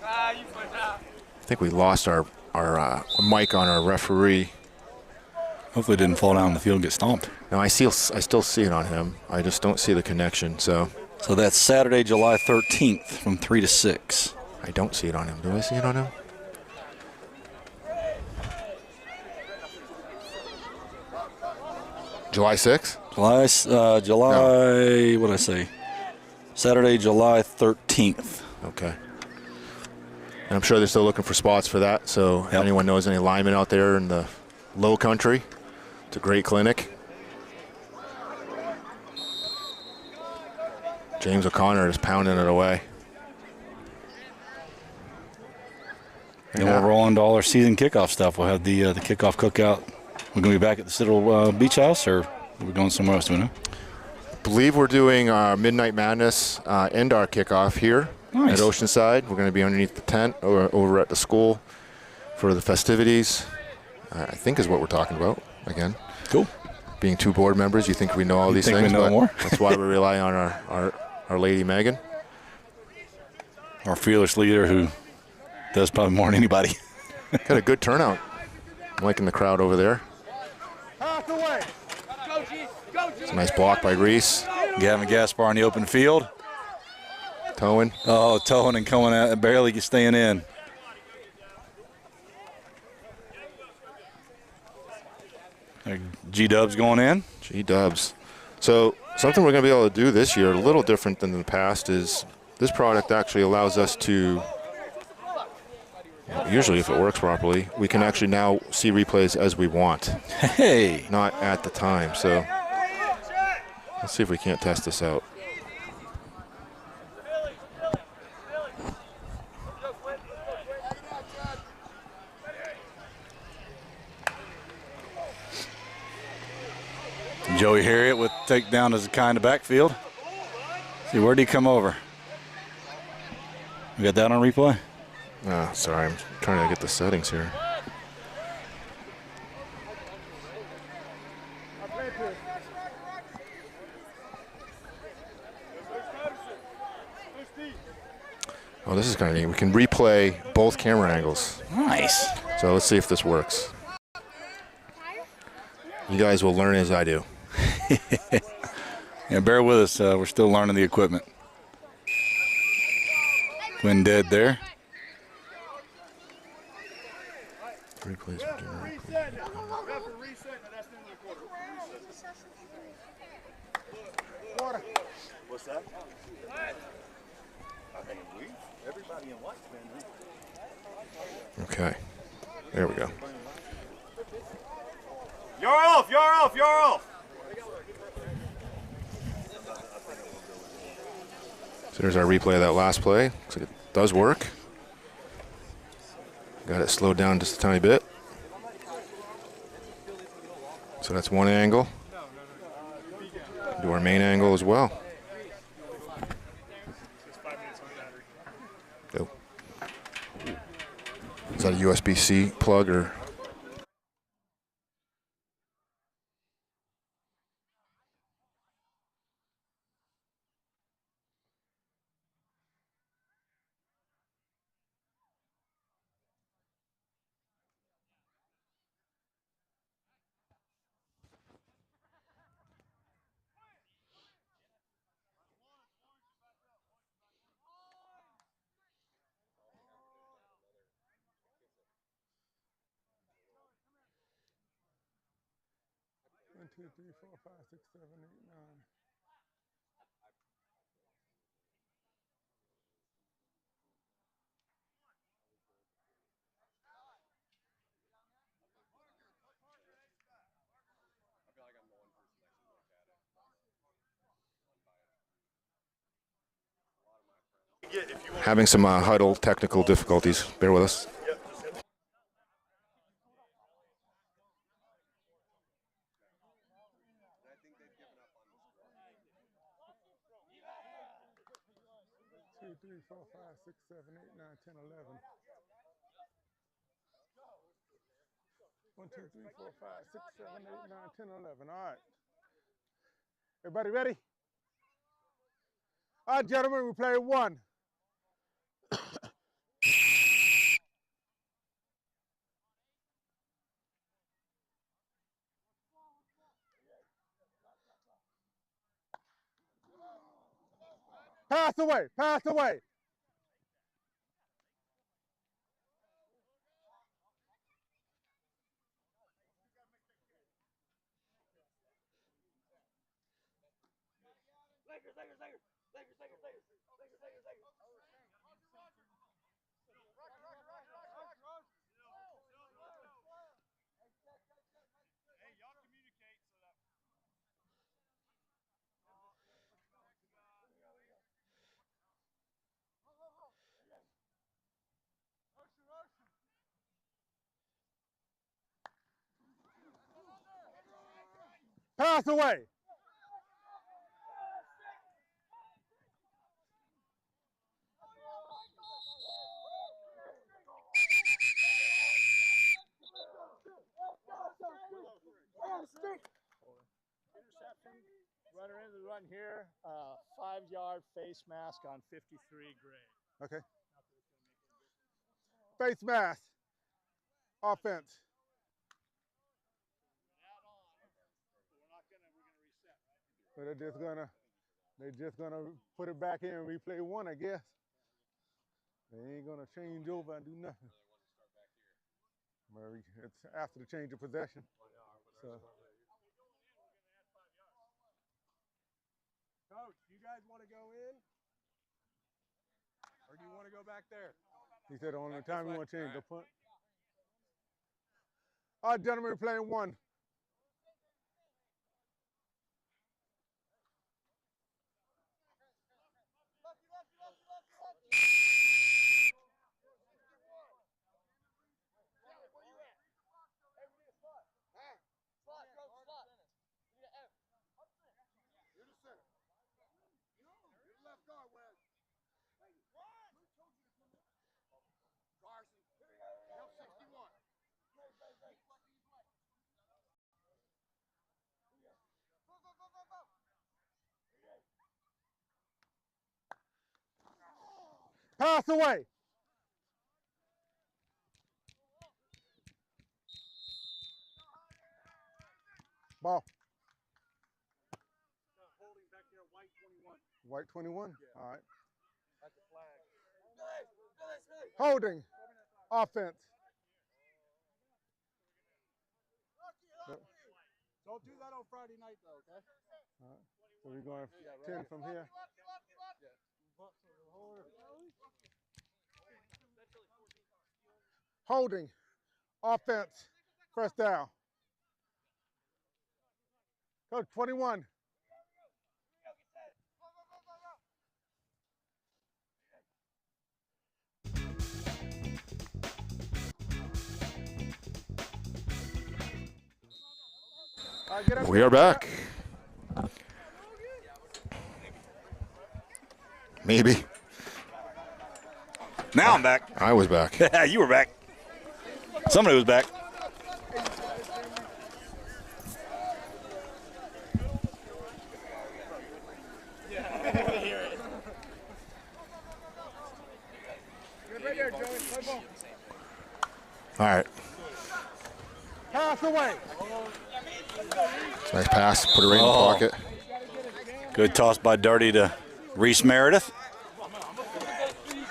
Speaker 1: I think we lost our mic on our referee.
Speaker 4: Hopefully it didn't fall down the field and get stomped.
Speaker 1: No, I still see it on him. I just don't see the connection. So
Speaker 4: that's Saturday, July 13th from 3 to 6.
Speaker 1: I don't see it on him. Do I see it on him? July 6th?
Speaker 4: July, what did I say? Saturday, July 13th.
Speaker 1: Okay. And I'm sure they're still looking for spots for that. So if anyone knows any linemen out there in the low country, it's a great clinic. James O'Connor is pounding it away.
Speaker 4: Then we'll roll into all our season kickoff stuff. We'll have the kickoff cookout. We're going to be back at the Citadel Beach House, or are we going somewhere else? Do we know?
Speaker 1: I believe we're doing our Midnight Madness and our kickoff here at Oceanside. We're going to be underneath the tent or over at the school for the festivities, I think is what we're talking about again.
Speaker 4: Cool.
Speaker 1: Being 2 board members, you think we know all these things.
Speaker 4: We know more?
Speaker 1: That's why we rely on our lady Megan.
Speaker 4: Our fearless leader who does probably more than anybody.
Speaker 1: Got a good turnout. I'm liking the crowd over there. It's a nice block by Reese.
Speaker 4: Gavin Gaspar in the open field.
Speaker 1: Towing.
Speaker 4: Oh, towing and coming out, barely staying in. G-Dubs going in.
Speaker 1: G-Dubs. So something we're going to be able to do this year, a little different than in the past, is this product actually allows us to, usually if it works properly, we can actually now see replays as we want.
Speaker 4: Hey.
Speaker 1: Not at the time. So let's see if we can't test this out.
Speaker 4: Joey Harriet with takedown as a kind of backfield. See, where did he come over? We got that on replay?
Speaker 1: Oh, sorry, I'm trying to get the settings here. Oh, this is kind of neat. We can replay both camera angles.
Speaker 4: Nice.
Speaker 1: So let's see if this works. You guys will learn as I do.
Speaker 4: Yeah, bear with us. We're still learning the equipment. Quinn dead there.
Speaker 1: Replays.
Speaker 2: What's that? I mean, everybody in white's been there.
Speaker 1: Okay. There we go.
Speaker 2: You're off, you're off, you're off.
Speaker 1: So there's our replay of that last play. Looks like it does work. Got it slowed down just a tiny bit. So that's one angle. Do our main angle as well. Oh. Is that a USB-C plug or?
Speaker 3: One, two, three, four, five, six, seven, eight, nine.
Speaker 1: Having some huddle technical difficulties. Bear with us.
Speaker 3: Two, three, four, five, six, seven, eight, nine, 10, 11. 1, 2, 3, 4, 5, 6, 7, 8, 9, 10, 11. All right. Everybody ready? All right, gentlemen, we play one. Pass away, pass away. Pass away.
Speaker 2: Interception, runner in the run here, 5-yard face mask on 53 grade.
Speaker 3: Okay. Face mask. Offense. So they're just gonna put it back in and replay one, I guess. They ain't gonna change over and do nothing. Well, it's after the change of possession. So.
Speaker 2: Coach, do you guys want to go in? Or do you want to go back there?
Speaker 3: He said the only time we want to change the punt. All right, gentlemen, we're playing one. Pass away. Ball.
Speaker 2: Holding back there, white 21.
Speaker 3: White 21?
Speaker 2: Yeah.
Speaker 3: All right.
Speaker 2: That's a flag.
Speaker 3: Holding. Offense.
Speaker 2: Don't do that on Friday night, though, okay?
Speaker 3: All right. So we're going 10 from here.
Speaker 2: Yeah.
Speaker 3: Holding. Offense. First down. Coach, 21. All right, get up.
Speaker 1: We are back. Maybe.
Speaker 4: Now I'm back.
Speaker 1: I was back.
Speaker 4: You were back. Somebody was back.
Speaker 1: All right.
Speaker 3: Pass away.
Speaker 1: Nice pass. Put it right in the pocket.
Speaker 4: Good toss by Dirty to Reese Meredith.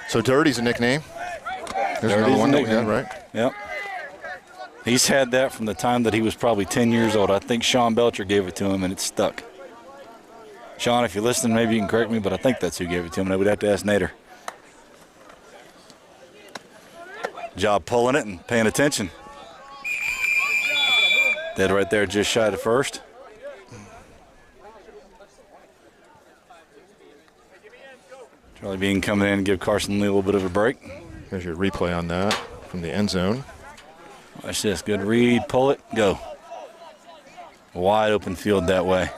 Speaker 1: So Dirty's a nickname. There's
Speaker 4: Dirty's
Speaker 1: another one
Speaker 4: a
Speaker 1: that we had,
Speaker 4: nickname.
Speaker 1: right?
Speaker 4: Yep. He's had that from the time that he was probably 10 years old. I think Sean Belcher gave it to him, and it stuck. Sean, if you're listening, maybe you can correct me, but I think that's who gave it to him, and I would have to ask Nader. Job pulling it and paying attention. Dead right there, just shy of the first. Charlie Bean coming in and give Carson Lee a little bit of a break.
Speaker 1: There's your replay on that from the end zone.
Speaker 4: Watch this. Good read. Pull it. Go. Wide open field that way.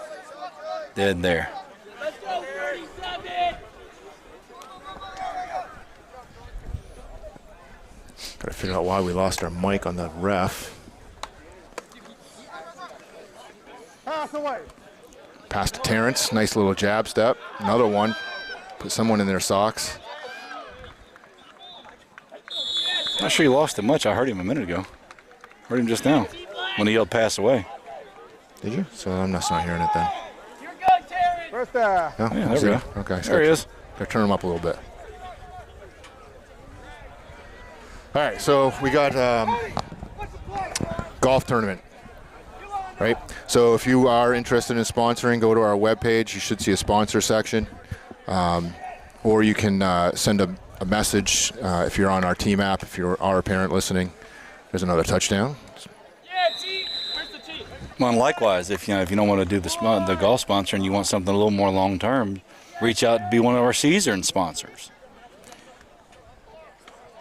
Speaker 4: Dead there.
Speaker 1: Got to figure out why we lost our mic on the ref.
Speaker 3: Pass away.
Speaker 1: Pass to Terrence. Nice little jab step. Another one. Put someone in their socks.
Speaker 4: Not sure he lost it much. I heard him a minute ago. Heard him just now when he yelled pass away.
Speaker 1: Did you? So I'm just not hearing it then.
Speaker 3: First down.
Speaker 1: Oh,
Speaker 4: Yeah, there
Speaker 1: is
Speaker 4: we
Speaker 1: it?
Speaker 4: go.
Speaker 1: Okay.
Speaker 4: There he is.
Speaker 1: Gotta turn him up a little bit. All right, so we got golf tournament, right? So if you are interested in sponsoring, go to our webpage. You should see a sponsor section. Or you can send a message if you're on our team app, if you are a parent listening. There's another touchdown.
Speaker 4: Well, and likewise, if you don't want to do the golf sponsor and you want something a little more long term, reach out and be one of our season sponsors.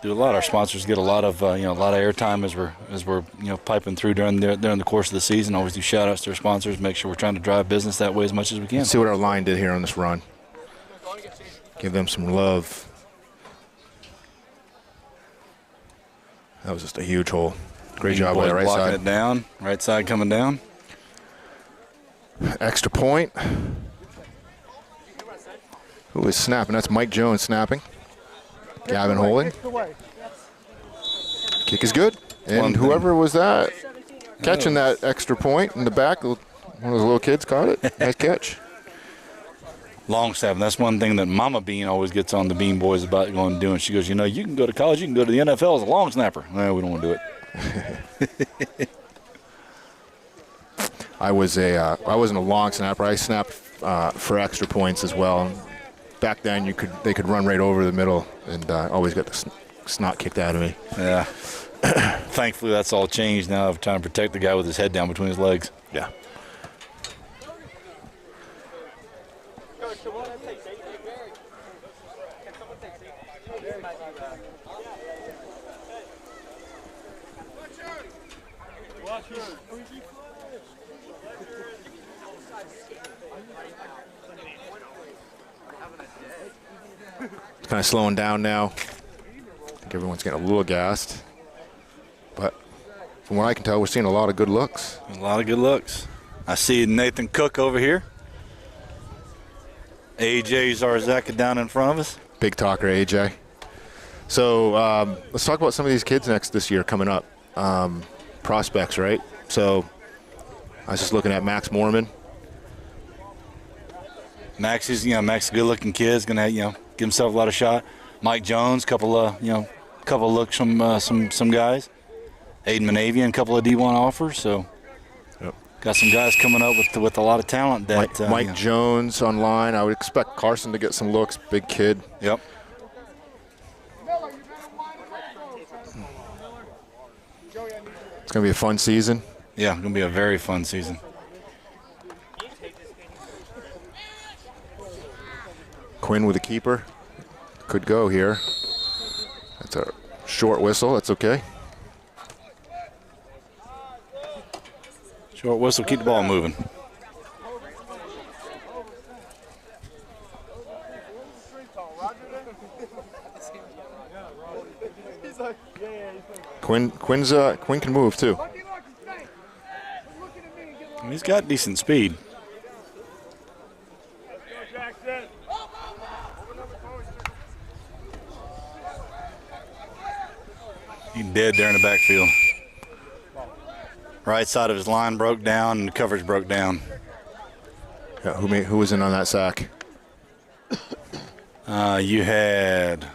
Speaker 4: Do a lot. Our sponsors get a lot of airtime as we're piping through during the course of the season. Always do shout outs to our sponsors. Make sure we're trying to drive business that way as much as we can.
Speaker 1: Let's see what our line did here on this run. Give them some love. That was just a huge hole. Great job by the right
Speaker 4: blocking
Speaker 1: side.
Speaker 4: it down. Right side coming down.
Speaker 1: Extra point. Who is snapping? That's Mike Jones snapping. Gavin holding. Kick is good. And whoever was that catching that extra point in the back, one of those little kids caught it. Nice catch.
Speaker 4: Long snap. That's one thing that Mama Bean always gets on the Bean Boys about going and doing. She goes, you can go to college, you can go to the NFL as a long snapper. Well, we don't want to do it.
Speaker 1: I wasn't a long snapper. I snapped for extra points as well. Back then, they could run right over the middle, and always got the snot kicked out of me.
Speaker 4: Yeah. Thankfully, that's all changed now. I'm trying to protect the guy with his head down between his legs.
Speaker 1: Yeah. It's kind of slowing down now. I think everyone's getting a little gassed. But from what I can tell, we're seeing a lot of good looks.
Speaker 4: A lot of good looks. I see Nathan Cook over here. AJ Zarzaka down in front of us.
Speaker 1: Big talker, AJ. So let's talk about some of these kids this year coming up. Prospects, right? So I was just looking at Max Mormon.
Speaker 4: Max is a good-looking kid. He's gonna give himself a lot of shot. Mike Jones, couple of looks from some guys. Aiden Manavian, couple of D1 offers. So,
Speaker 1: Yep.
Speaker 4: Got some guys coming up with a lot of talent. That
Speaker 1: Mike Jones online. I would expect Carson to get some looks. Big kid.
Speaker 4: Yep.
Speaker 1: It's going to be a fun season.
Speaker 4: Yeah, going to be a very fun season.
Speaker 1: Quinn with a keeper. Could go here. That's a short whistle. That's okay.
Speaker 4: Short whistle, keep the ball moving.
Speaker 1: Quinn can move too.
Speaker 4: He's got decent speed. He's dead there in the backfield. Right side of his line broke down and the coverage broke down.
Speaker 1: Yeah, who was in on that sack?
Speaker 4: You had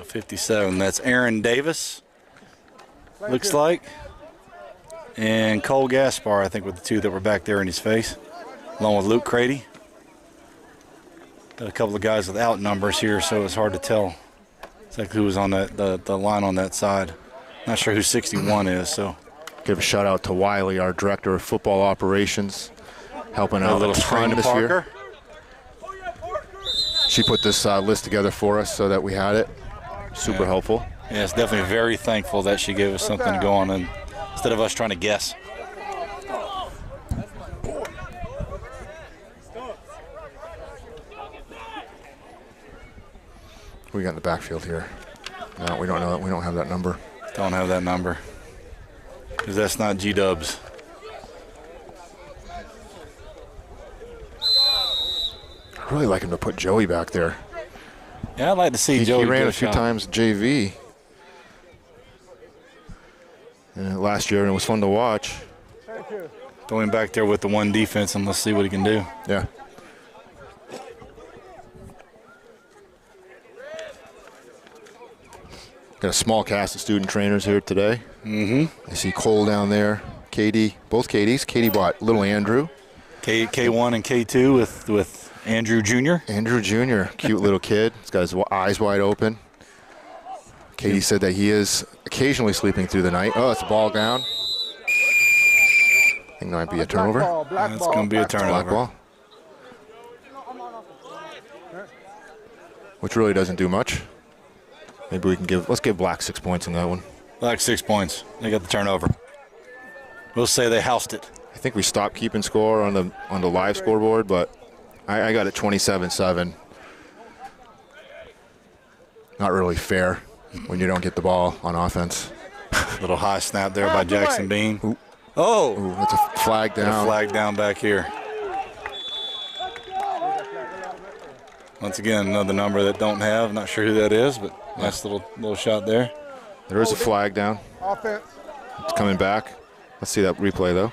Speaker 4: 57. That's Aaron Davis. Looks like. And Cole Gaspar, I think, were the two that were back there in his face, along with Luke Crady. Got a couple of guys without numbers here, so it's hard to tell exactly who was on the line on that side. Not sure who 61 is, so.
Speaker 1: Give a shout out to Wiley, our director of football operations, helping out a little ton this year. She put this list together for us so that we had it. Super helpful.
Speaker 4: Yeah, it's definitely very thankful that she gave us something to go on and instead of us trying to guess.
Speaker 1: We got in the backfield here. No, we don't know that. We don't have that number.
Speaker 4: Don't have that number. Because that's not G-Dubs.
Speaker 1: I'd really like him to put Joey back there.
Speaker 4: Yeah, I'd like to see Joey.
Speaker 1: He ran a few times JV last year, and it was fun to watch.
Speaker 4: Throw him back there with the one defense, and let's see what he can do.
Speaker 1: Yeah. Got a small cast of student trainers here today.
Speaker 4: Mm-hmm.
Speaker 1: I see Cole down there. Katie, both Katies. Katie brought little Andrew.
Speaker 4: K1 and K2 with Andrew Jr.
Speaker 1: Andrew Jr., cute little kid. He's got his eyes wide open. Katie said that he is occasionally sleeping through the night. Oh, it's a ball down. I think that might be a turnover.
Speaker 4: That's going to be a turnover.
Speaker 1: Black ball. Which really doesn't do much. Maybe we can let's give Black 6 points in that one.
Speaker 4: Black 6 points. They got the turnover. We'll say they housed it.
Speaker 1: I think we stopped keeping score on the live scoreboard, but I got it 27-7. Not really fair when you don't get the ball on offense.
Speaker 4: Little high snap there by Jackson Bean. Ooh. Oh!
Speaker 1: Ooh, that's a flag down.
Speaker 4: A flag down back here. Once again, another number that don't have. Not sure who that is, but nice little shot there.
Speaker 1: There is a flag down.
Speaker 3: Offense.
Speaker 1: It's coming back. Let's see that replay, though.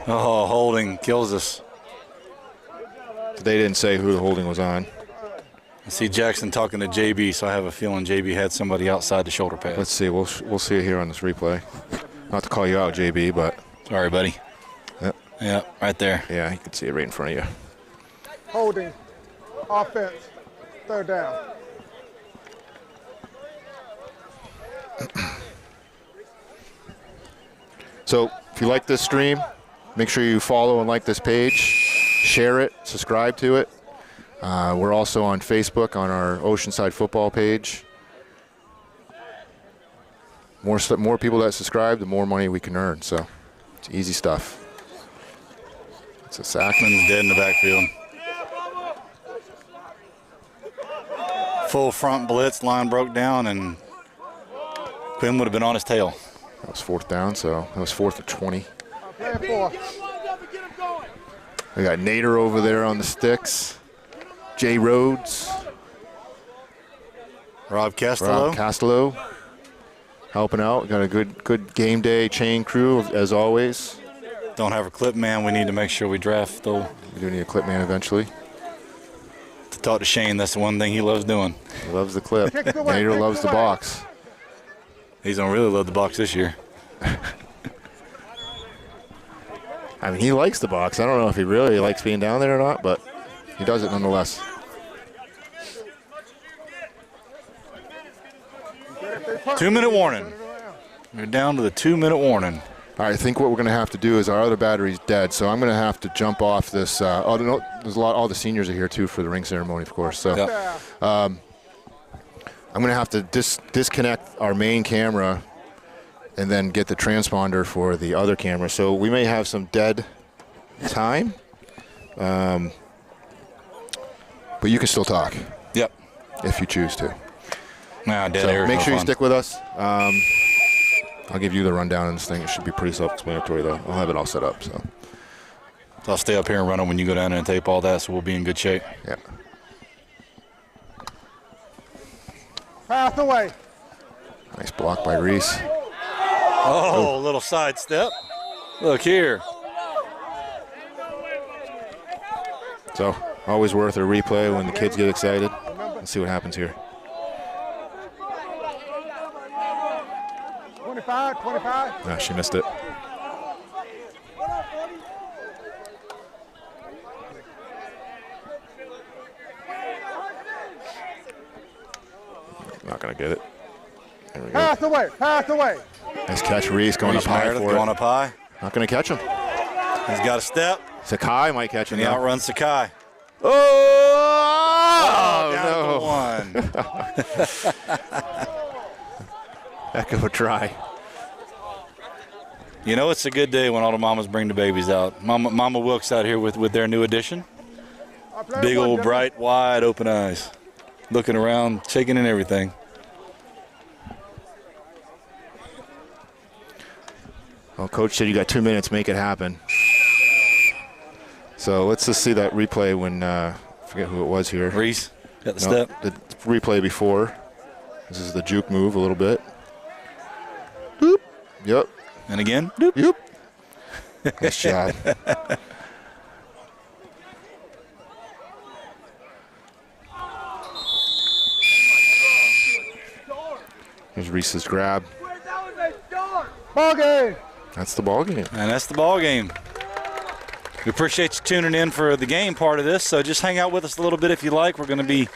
Speaker 4: Oh, holding kills us.
Speaker 1: They didn't say who the holding was on.
Speaker 4: I see Jackson talking to JB, so I have a feeling JB had somebody outside the shoulder pad.
Speaker 1: Let's see. We'll see it here on this replay. Not to call you out, JB, but.
Speaker 4: Sorry, buddy.
Speaker 1: Yep.
Speaker 4: Yeah, right there.
Speaker 1: Yeah, you can see it right in front of you.
Speaker 3: Holding. Offense. Third down.
Speaker 1: So if you like this stream, make sure you follow and like this page, share it, subscribe to it. We're also on Facebook on our Oceanside football page. More people that subscribe, the more money we can earn. So it's easy stuff. It's a sack.
Speaker 4: Man's dead in the backfield. Full front blitz, line broke down, and Quinn would have been on his tail.
Speaker 1: That was fourth down, so that was 4th and 20. We got Nader over there on the sticks. Jay Rhodes.
Speaker 4: Rob Castello.
Speaker 1: Helping out. Got a good game day chain crew, as always.
Speaker 4: Don't have a clip man. We need to make sure we draft, though.
Speaker 1: We do need a clip man eventually.
Speaker 4: To talk to Shane, that's the one thing he loves doing.
Speaker 1: He loves the clip. Nader loves the box.
Speaker 4: He's going to really love the box this year.
Speaker 1: I mean, he likes the box. I don't know if he really likes being down there or not, but he does it nonetheless.
Speaker 4: Two-minute warning. We're down to the 2-minute warning.
Speaker 1: All right, I think what we're going to have to do is our other battery's dead, so I'm going to have to jump off this. Oh, no, there's a lot. All the seniors are here too for the ring ceremony, of course. So I'm going to have to disconnect our main camera and then get the transponder for the other camera. So we may have some dead time, but you can still talk.
Speaker 4: Yep.
Speaker 1: If you choose to.
Speaker 4: Nah, dead
Speaker 1: So
Speaker 4: air.
Speaker 1: make sure you stick with us. I'll give you the rundown on this thing. It should be pretty self-explanatory, though. I'll have it all set up. So
Speaker 4: I'll stay up here and run them when you go down there and tape all that, so we'll be in good shape.
Speaker 1: Yeah.
Speaker 3: Pass away.
Speaker 1: Nice block by Reese.
Speaker 4: Oh, little side step. Look here.
Speaker 1: So always worth a replay when the kids get excited. Let's see what happens here.
Speaker 3: 25.
Speaker 1: Ah, she missed it. Not gonna get it. There we go.
Speaker 3: Pass away.
Speaker 1: Nice catch, Reese going up high for
Speaker 4: Going
Speaker 1: it.
Speaker 4: up high.
Speaker 1: Not gonna catch him.
Speaker 4: He's got a step.
Speaker 1: Sakai might catch him.
Speaker 4: And he
Speaker 1: though.
Speaker 4: outruns Sakai.
Speaker 1: Oh,
Speaker 4: down
Speaker 1: no.
Speaker 4: to one.
Speaker 1: Heck of a try.
Speaker 4: You know, it's a good day when all the mamas bring the babies out. Mama Wilkes out here with their new addition. Big old bright, wide open eyes. Looking around, shaking and everything.
Speaker 1: Well, Coach said you got 2 minutes, make it happen. So let's just see that replay when, I forget who it was here.
Speaker 4: Reese, got the
Speaker 1: No,
Speaker 4: step.
Speaker 1: the replay before. This is the juke move a little bit. Doop. Yep.
Speaker 4: And again.
Speaker 1: Doop. Yep. Nice job. Here's Reese's grab.
Speaker 3: Ball game.
Speaker 1: That's the ball game.
Speaker 4: And that's the ball game. We appreciate you tuning in for the game part of this. So just hang out with us a little bit if you like. We're going to be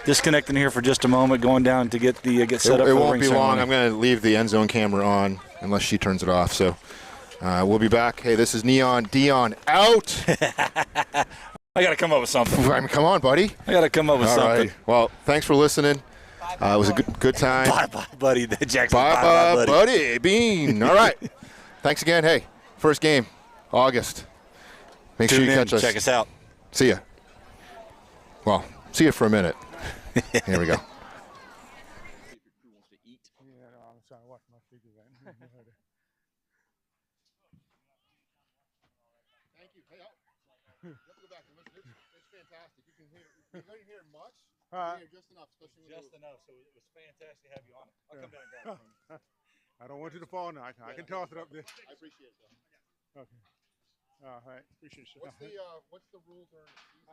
Speaker 4: disconnecting here for just a moment, going down to get the get set up.
Speaker 1: It
Speaker 4: for the
Speaker 1: won't
Speaker 4: ring
Speaker 1: be
Speaker 4: ceremony.
Speaker 1: long. I'm going to leave the end zone camera on unless she turns it off. So we'll be back. Hey, this is Neon Dion out.
Speaker 4: I got to come up with something.
Speaker 1: I mean, come on, buddy.
Speaker 4: I got to come up with
Speaker 1: All
Speaker 4: something.
Speaker 1: right. Well, thanks for listening. It was a good time.
Speaker 4: Bye-bye, buddy. Jackson.
Speaker 1: Bye-bye,
Speaker 4: buddy.
Speaker 1: buddy. Bean. All right. Thanks again. Hey, first game, August. Make sure
Speaker 4: Tune
Speaker 1: you
Speaker 4: in.
Speaker 1: catch us.
Speaker 4: Check us out.
Speaker 1: See ya. Well, see you for a minute. Here we go.
Speaker 3: Yeah, no, I'm trying to watch my figure right now.
Speaker 1: Thank you. Hey, you have to go back and listen. It's fantastic. You can hear much. You hear just enough, especially
Speaker 4: Just enough, so it was fantastic to have you on it. I'll come down and grab it.
Speaker 3: I don't want you to fall now. I can toss it up there.
Speaker 1: I appreciate it, though.
Speaker 3: Okay. All right. Appreciate you.
Speaker 1: What's the rule during the season?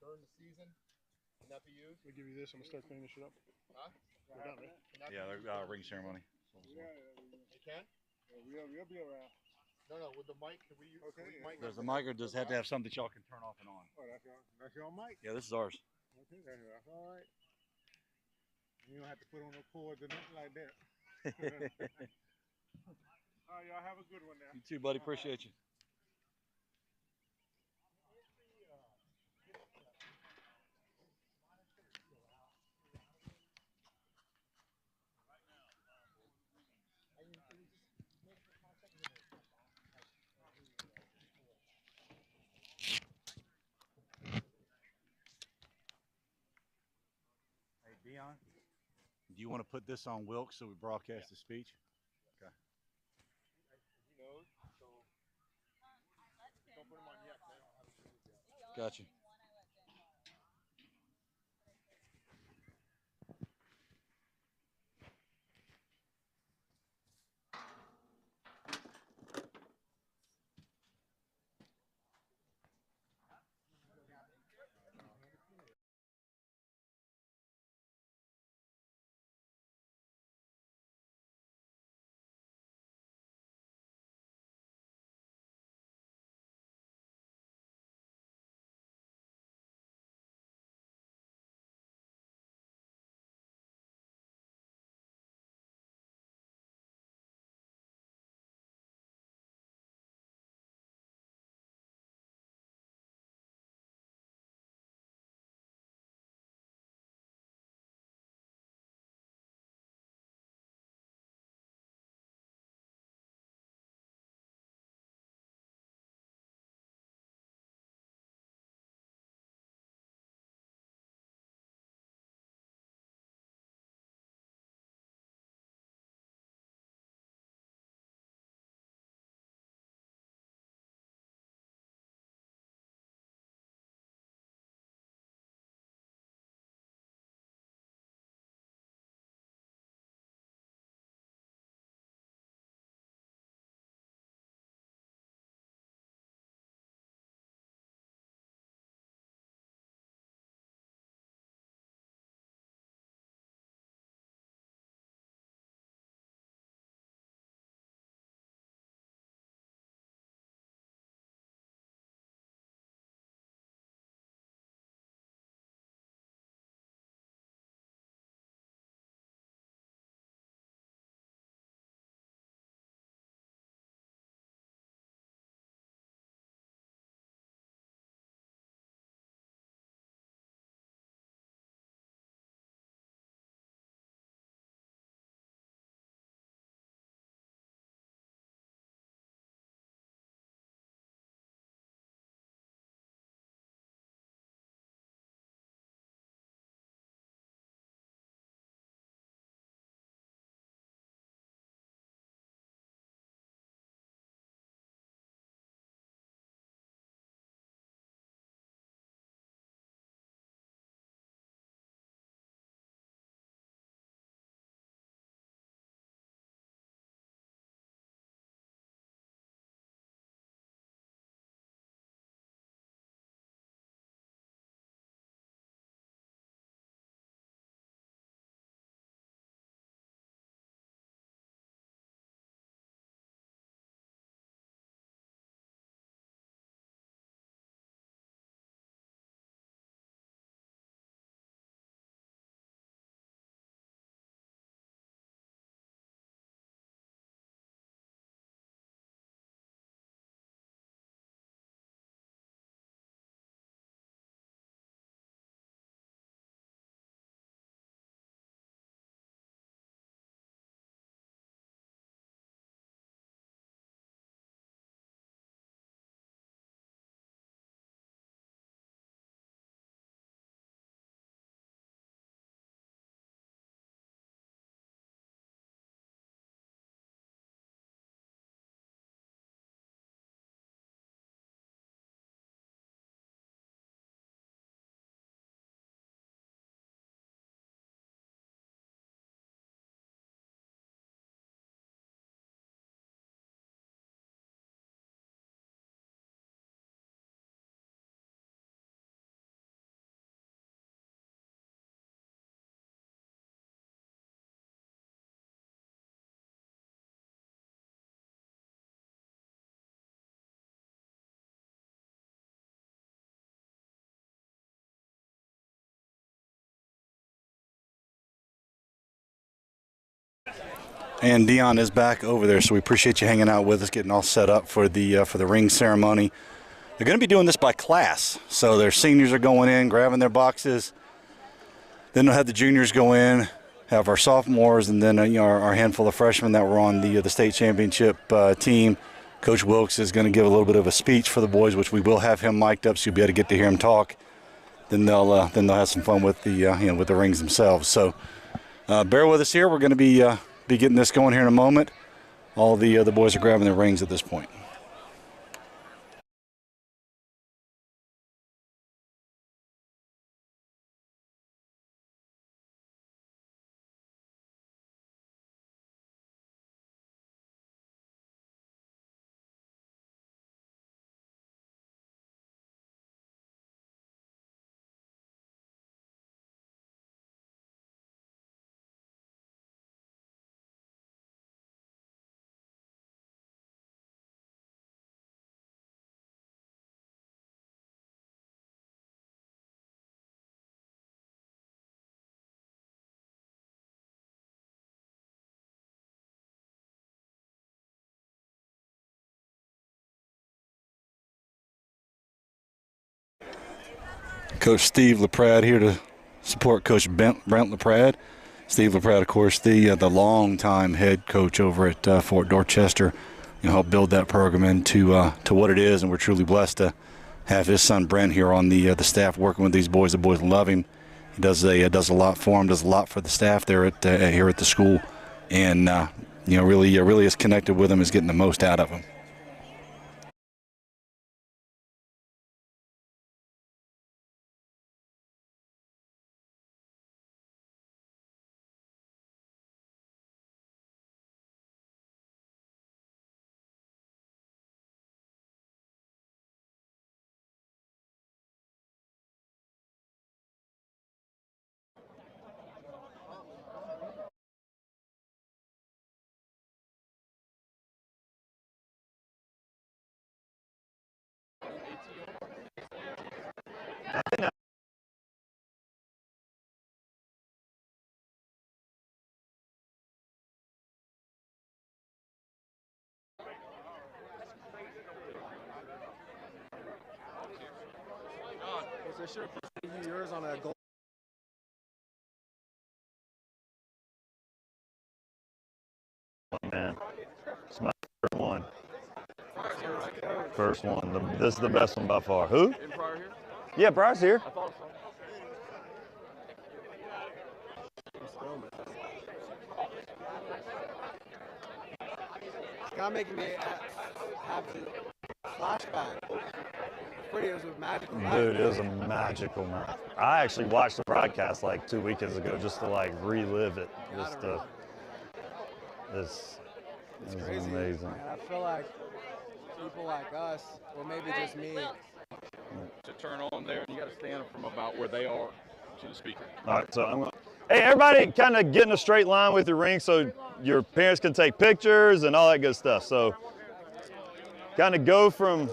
Speaker 1: During the season, can that be used?
Speaker 2: We give you this. I'm gonna start cleaning this shit up.
Speaker 1: Huh?
Speaker 2: We're done, right?
Speaker 4: Yeah, ring ceremony.
Speaker 1: You can?
Speaker 3: We'll be around.
Speaker 1: No. With the mic, can we use?
Speaker 3: Okay.
Speaker 4: Does the mic or does it have to have something that y'all can turn off and on?
Speaker 3: Oh, that's your mic.
Speaker 4: Yeah, this is ours.
Speaker 3: Okay, that's all right. You don't have to put on no cords or nothing like that. All right, y'all have a good one now.
Speaker 4: You too, buddy. Appreciate you. Hey, Dion, do you want to put this on Wilkes so we broadcast the speech? Okay. Gotcha. And Dion is back over there, so we appreciate you hanging out with us, getting all set up for the ring ceremony. They're going to be doing this by class, so their seniors are going in, grabbing their boxes. Then they'll have the juniors go in, have our sophomores, and then our handful of freshmen that were on the state championship team. Coach Wilkes is going to give a little bit of a speech for the boys, which we will have him mic'd up, so you'll be able to get to hear him talk. Then they'll have some fun with the with the rings themselves. So bear with us here. We're going to be getting this going here in a moment. All the boys are grabbing their rings at this point. Coach Steve LaPrade here to support Coach Brent LaPrade. Steve LaPrade, of course, the longtime head coach over at Fort Dorchester. Helped build that program into to what it is, and we're truly blessed to have his son Brent here on the staff working with these boys. The boys love him. He does a lot for them, does a lot for the staff there at here at the school, and really is connected with them, is getting the most out of them.
Speaker 5: Is this yours on a gold?
Speaker 6: Man, it's my first one. First one. This is the best one by far. Who? Yeah, Briar's here.
Speaker 5: It's kind of making me have to flashback. It was a magical night.
Speaker 6: Dude, it was a magical night. I actually watched the broadcast like 2 weekends ago just to like relive it. This is
Speaker 5: crazy.
Speaker 6: Amazing.
Speaker 5: And I feel like people like us, or maybe just me.
Speaker 7: To turn on there, and you got to stand from about where they are to the speaker.
Speaker 6: All right, so I'm going. Hey, everybody, kind of get in a straight line with your ring so your parents can take pictures and all that good stuff. So, kind of go from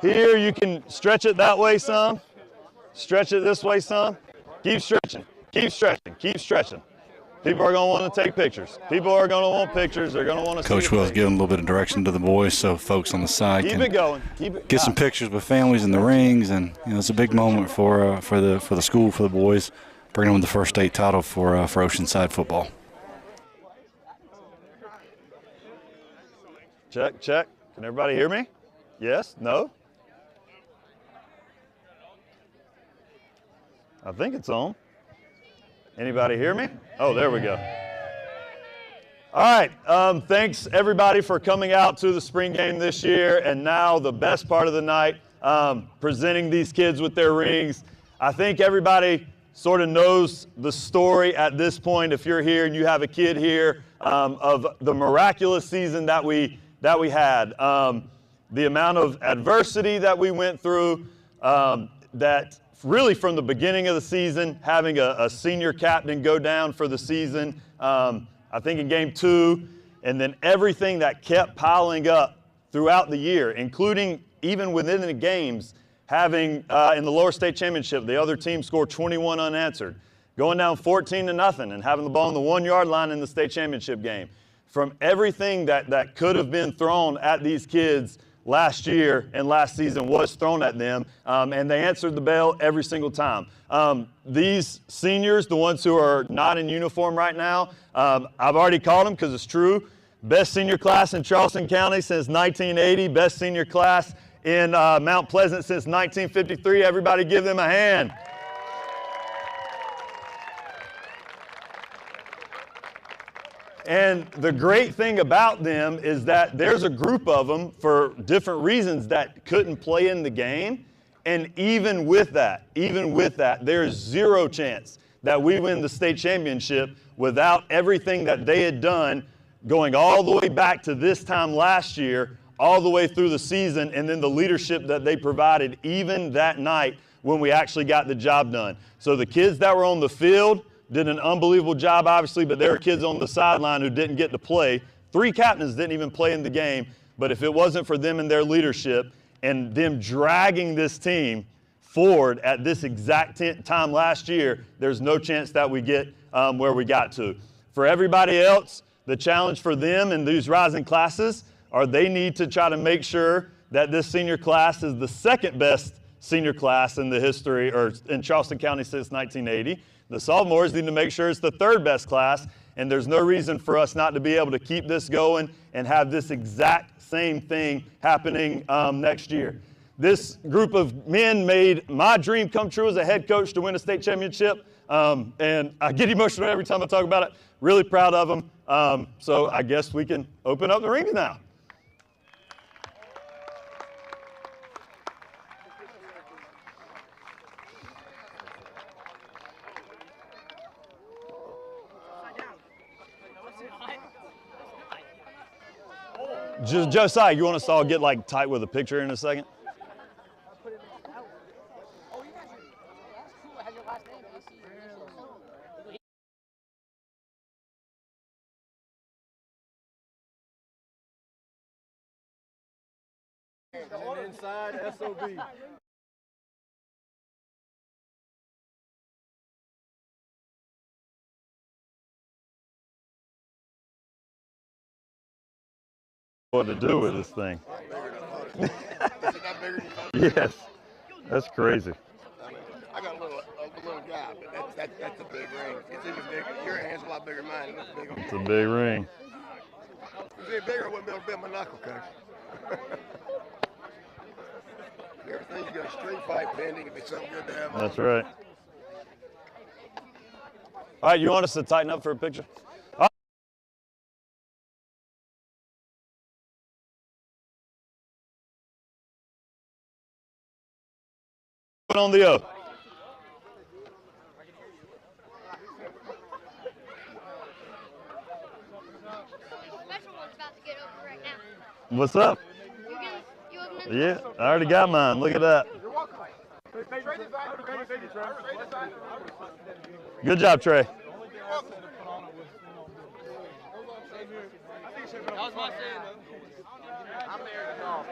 Speaker 6: here. You can stretch it that way some. Stretch it this way some. Keep stretching. Keep stretching. Keep stretching. People are going to want to take pictures. People are going to want pictures. They're going to want to see
Speaker 4: Coach Will's giving a little bit of direction to the boys, so folks on the side
Speaker 6: Keep
Speaker 4: can
Speaker 6: it going. Keep it
Speaker 4: get some pictures with families in the rings, and it's a big moment for the school, for the boys, bringing them the first state title for Oceanside football.
Speaker 6: Check, check. Can everybody hear me? Yes? No? I think it's on. Anybody hear me? Oh, there we go. All right. Thanks, everybody, for coming out to the spring game this year. And now the best part of the night, presenting these kids with their rings. I think everybody sort of knows the story at this point, if you're here and you have a kid here, of the miraculous season that we had. The amount of adversity that we went through, that really from the beginning of the season, having a senior captain go down for the season, I think in game 2, and then everything that kept piling up throughout the year, including even within the games, having in the lower state championship, the other team scored 21 unanswered, going down 14-0 and having the ball on the 1-yard line in the state championship game. from everything that could have been thrown at these kids last year and last season was thrown at them, and they answered the bell every single time. These seniors, the ones who are not in uniform right now, I've already called them because it's true. Best senior class in Charleston County since 1980, best senior class in Mount Pleasant since 1953. Everybody give them a hand. And the great thing about them is that there's a group of them for different reasons that couldn't play in the game. And even with that, there's zero chance that we win the state championship without everything that they had done going all the way back to this time last year, all the way through the season, and then the leadership that they provided even that night when we actually got the job done. So the kids that were on the field did an unbelievable job, obviously, but there were kids on the sideline who didn't get to play. 3 captains didn't even play in the game, but if it wasn't for them and their leadership and them dragging this team forward at this exact time last year, there's no chance that we get where we got to. For everybody else, the challenge for them in these rising classes are they need to try to make sure that this senior class is the second best senior class in the history or in Charleston County since 1980. The sophomores need to make sure it's the 3rd best class, and there's no reason for us not to be able to keep this going and have this exact same thing happening next year. This group of men made my dream come true as a head coach to win a state championship, and I get emotional every time I talk about it. Really proud of them. So I guess we can open up the ring now. Josiah, you want us to all get like tight with a picture in a second?
Speaker 3: And inside SOB.
Speaker 6: What to do with this thing? Yes, that's crazy.
Speaker 8: I got a little guy, but that's a big ring. It's even bigger. Your hand's a lot bigger than mine. It's big.
Speaker 6: It's a big ring.
Speaker 8: If it was bigger, I wouldn't be able to bend my knuckle, coach. Everything's got a street fight pending. It'd be something good to have.
Speaker 6: That's right. All right, you want us to tighten up for a picture? On the oath. What's up? Yeah, I already got mine. Look at that. Good job, Trey.
Speaker 5: That was my saying, though. I'm there to golf.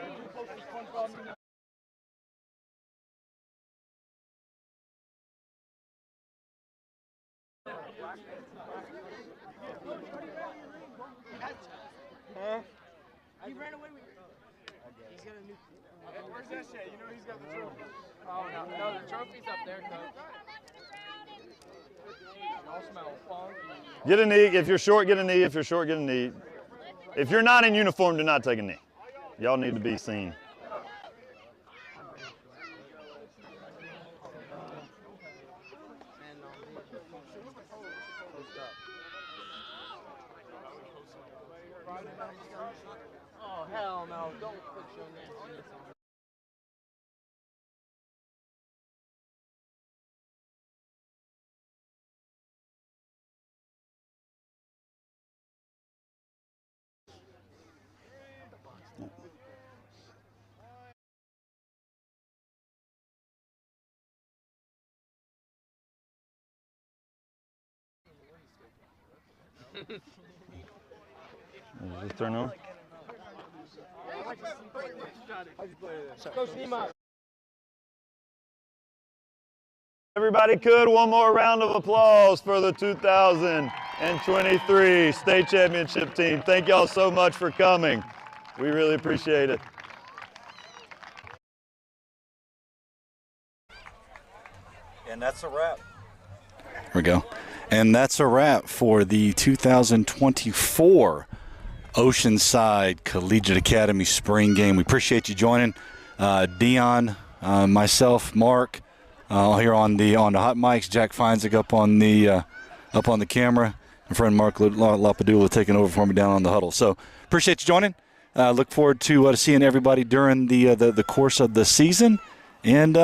Speaker 3: Huh?
Speaker 5: He ran away with it. He's got a new.
Speaker 3: Where's that shit? You know he's got the trophy.
Speaker 5: Oh, no, the trophy's up there, coach. Y'all smell funky.
Speaker 6: Get a knee. If you're short, get a knee. If you're short, get a knee. If you're not in uniform, do not take a knee. Y'all need to be seen.
Speaker 5: Oh, hell no. Don't put your name.
Speaker 6: Is this turn on? Everybody could, one more round of applause for the 2023 and 23 state championship team. Thank y'all so much for coming. We really appreciate it.
Speaker 4: And that's a wrap. There we go. And that's a wrap for the 2024 Oceanside Collegiate Academy Spring Game. We appreciate you joining. Dion, myself, Mark, here on the hot mics. Jack Feinzig up on the camera. My friend Mark Lapadula taking over for me down on the huddle. So appreciate you joining. Look forward to seeing everybody during the course of the season. And,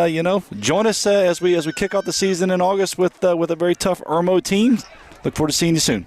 Speaker 4: join us as we kick off the season in August with a very tough Irmo team. Look forward to seeing you soon.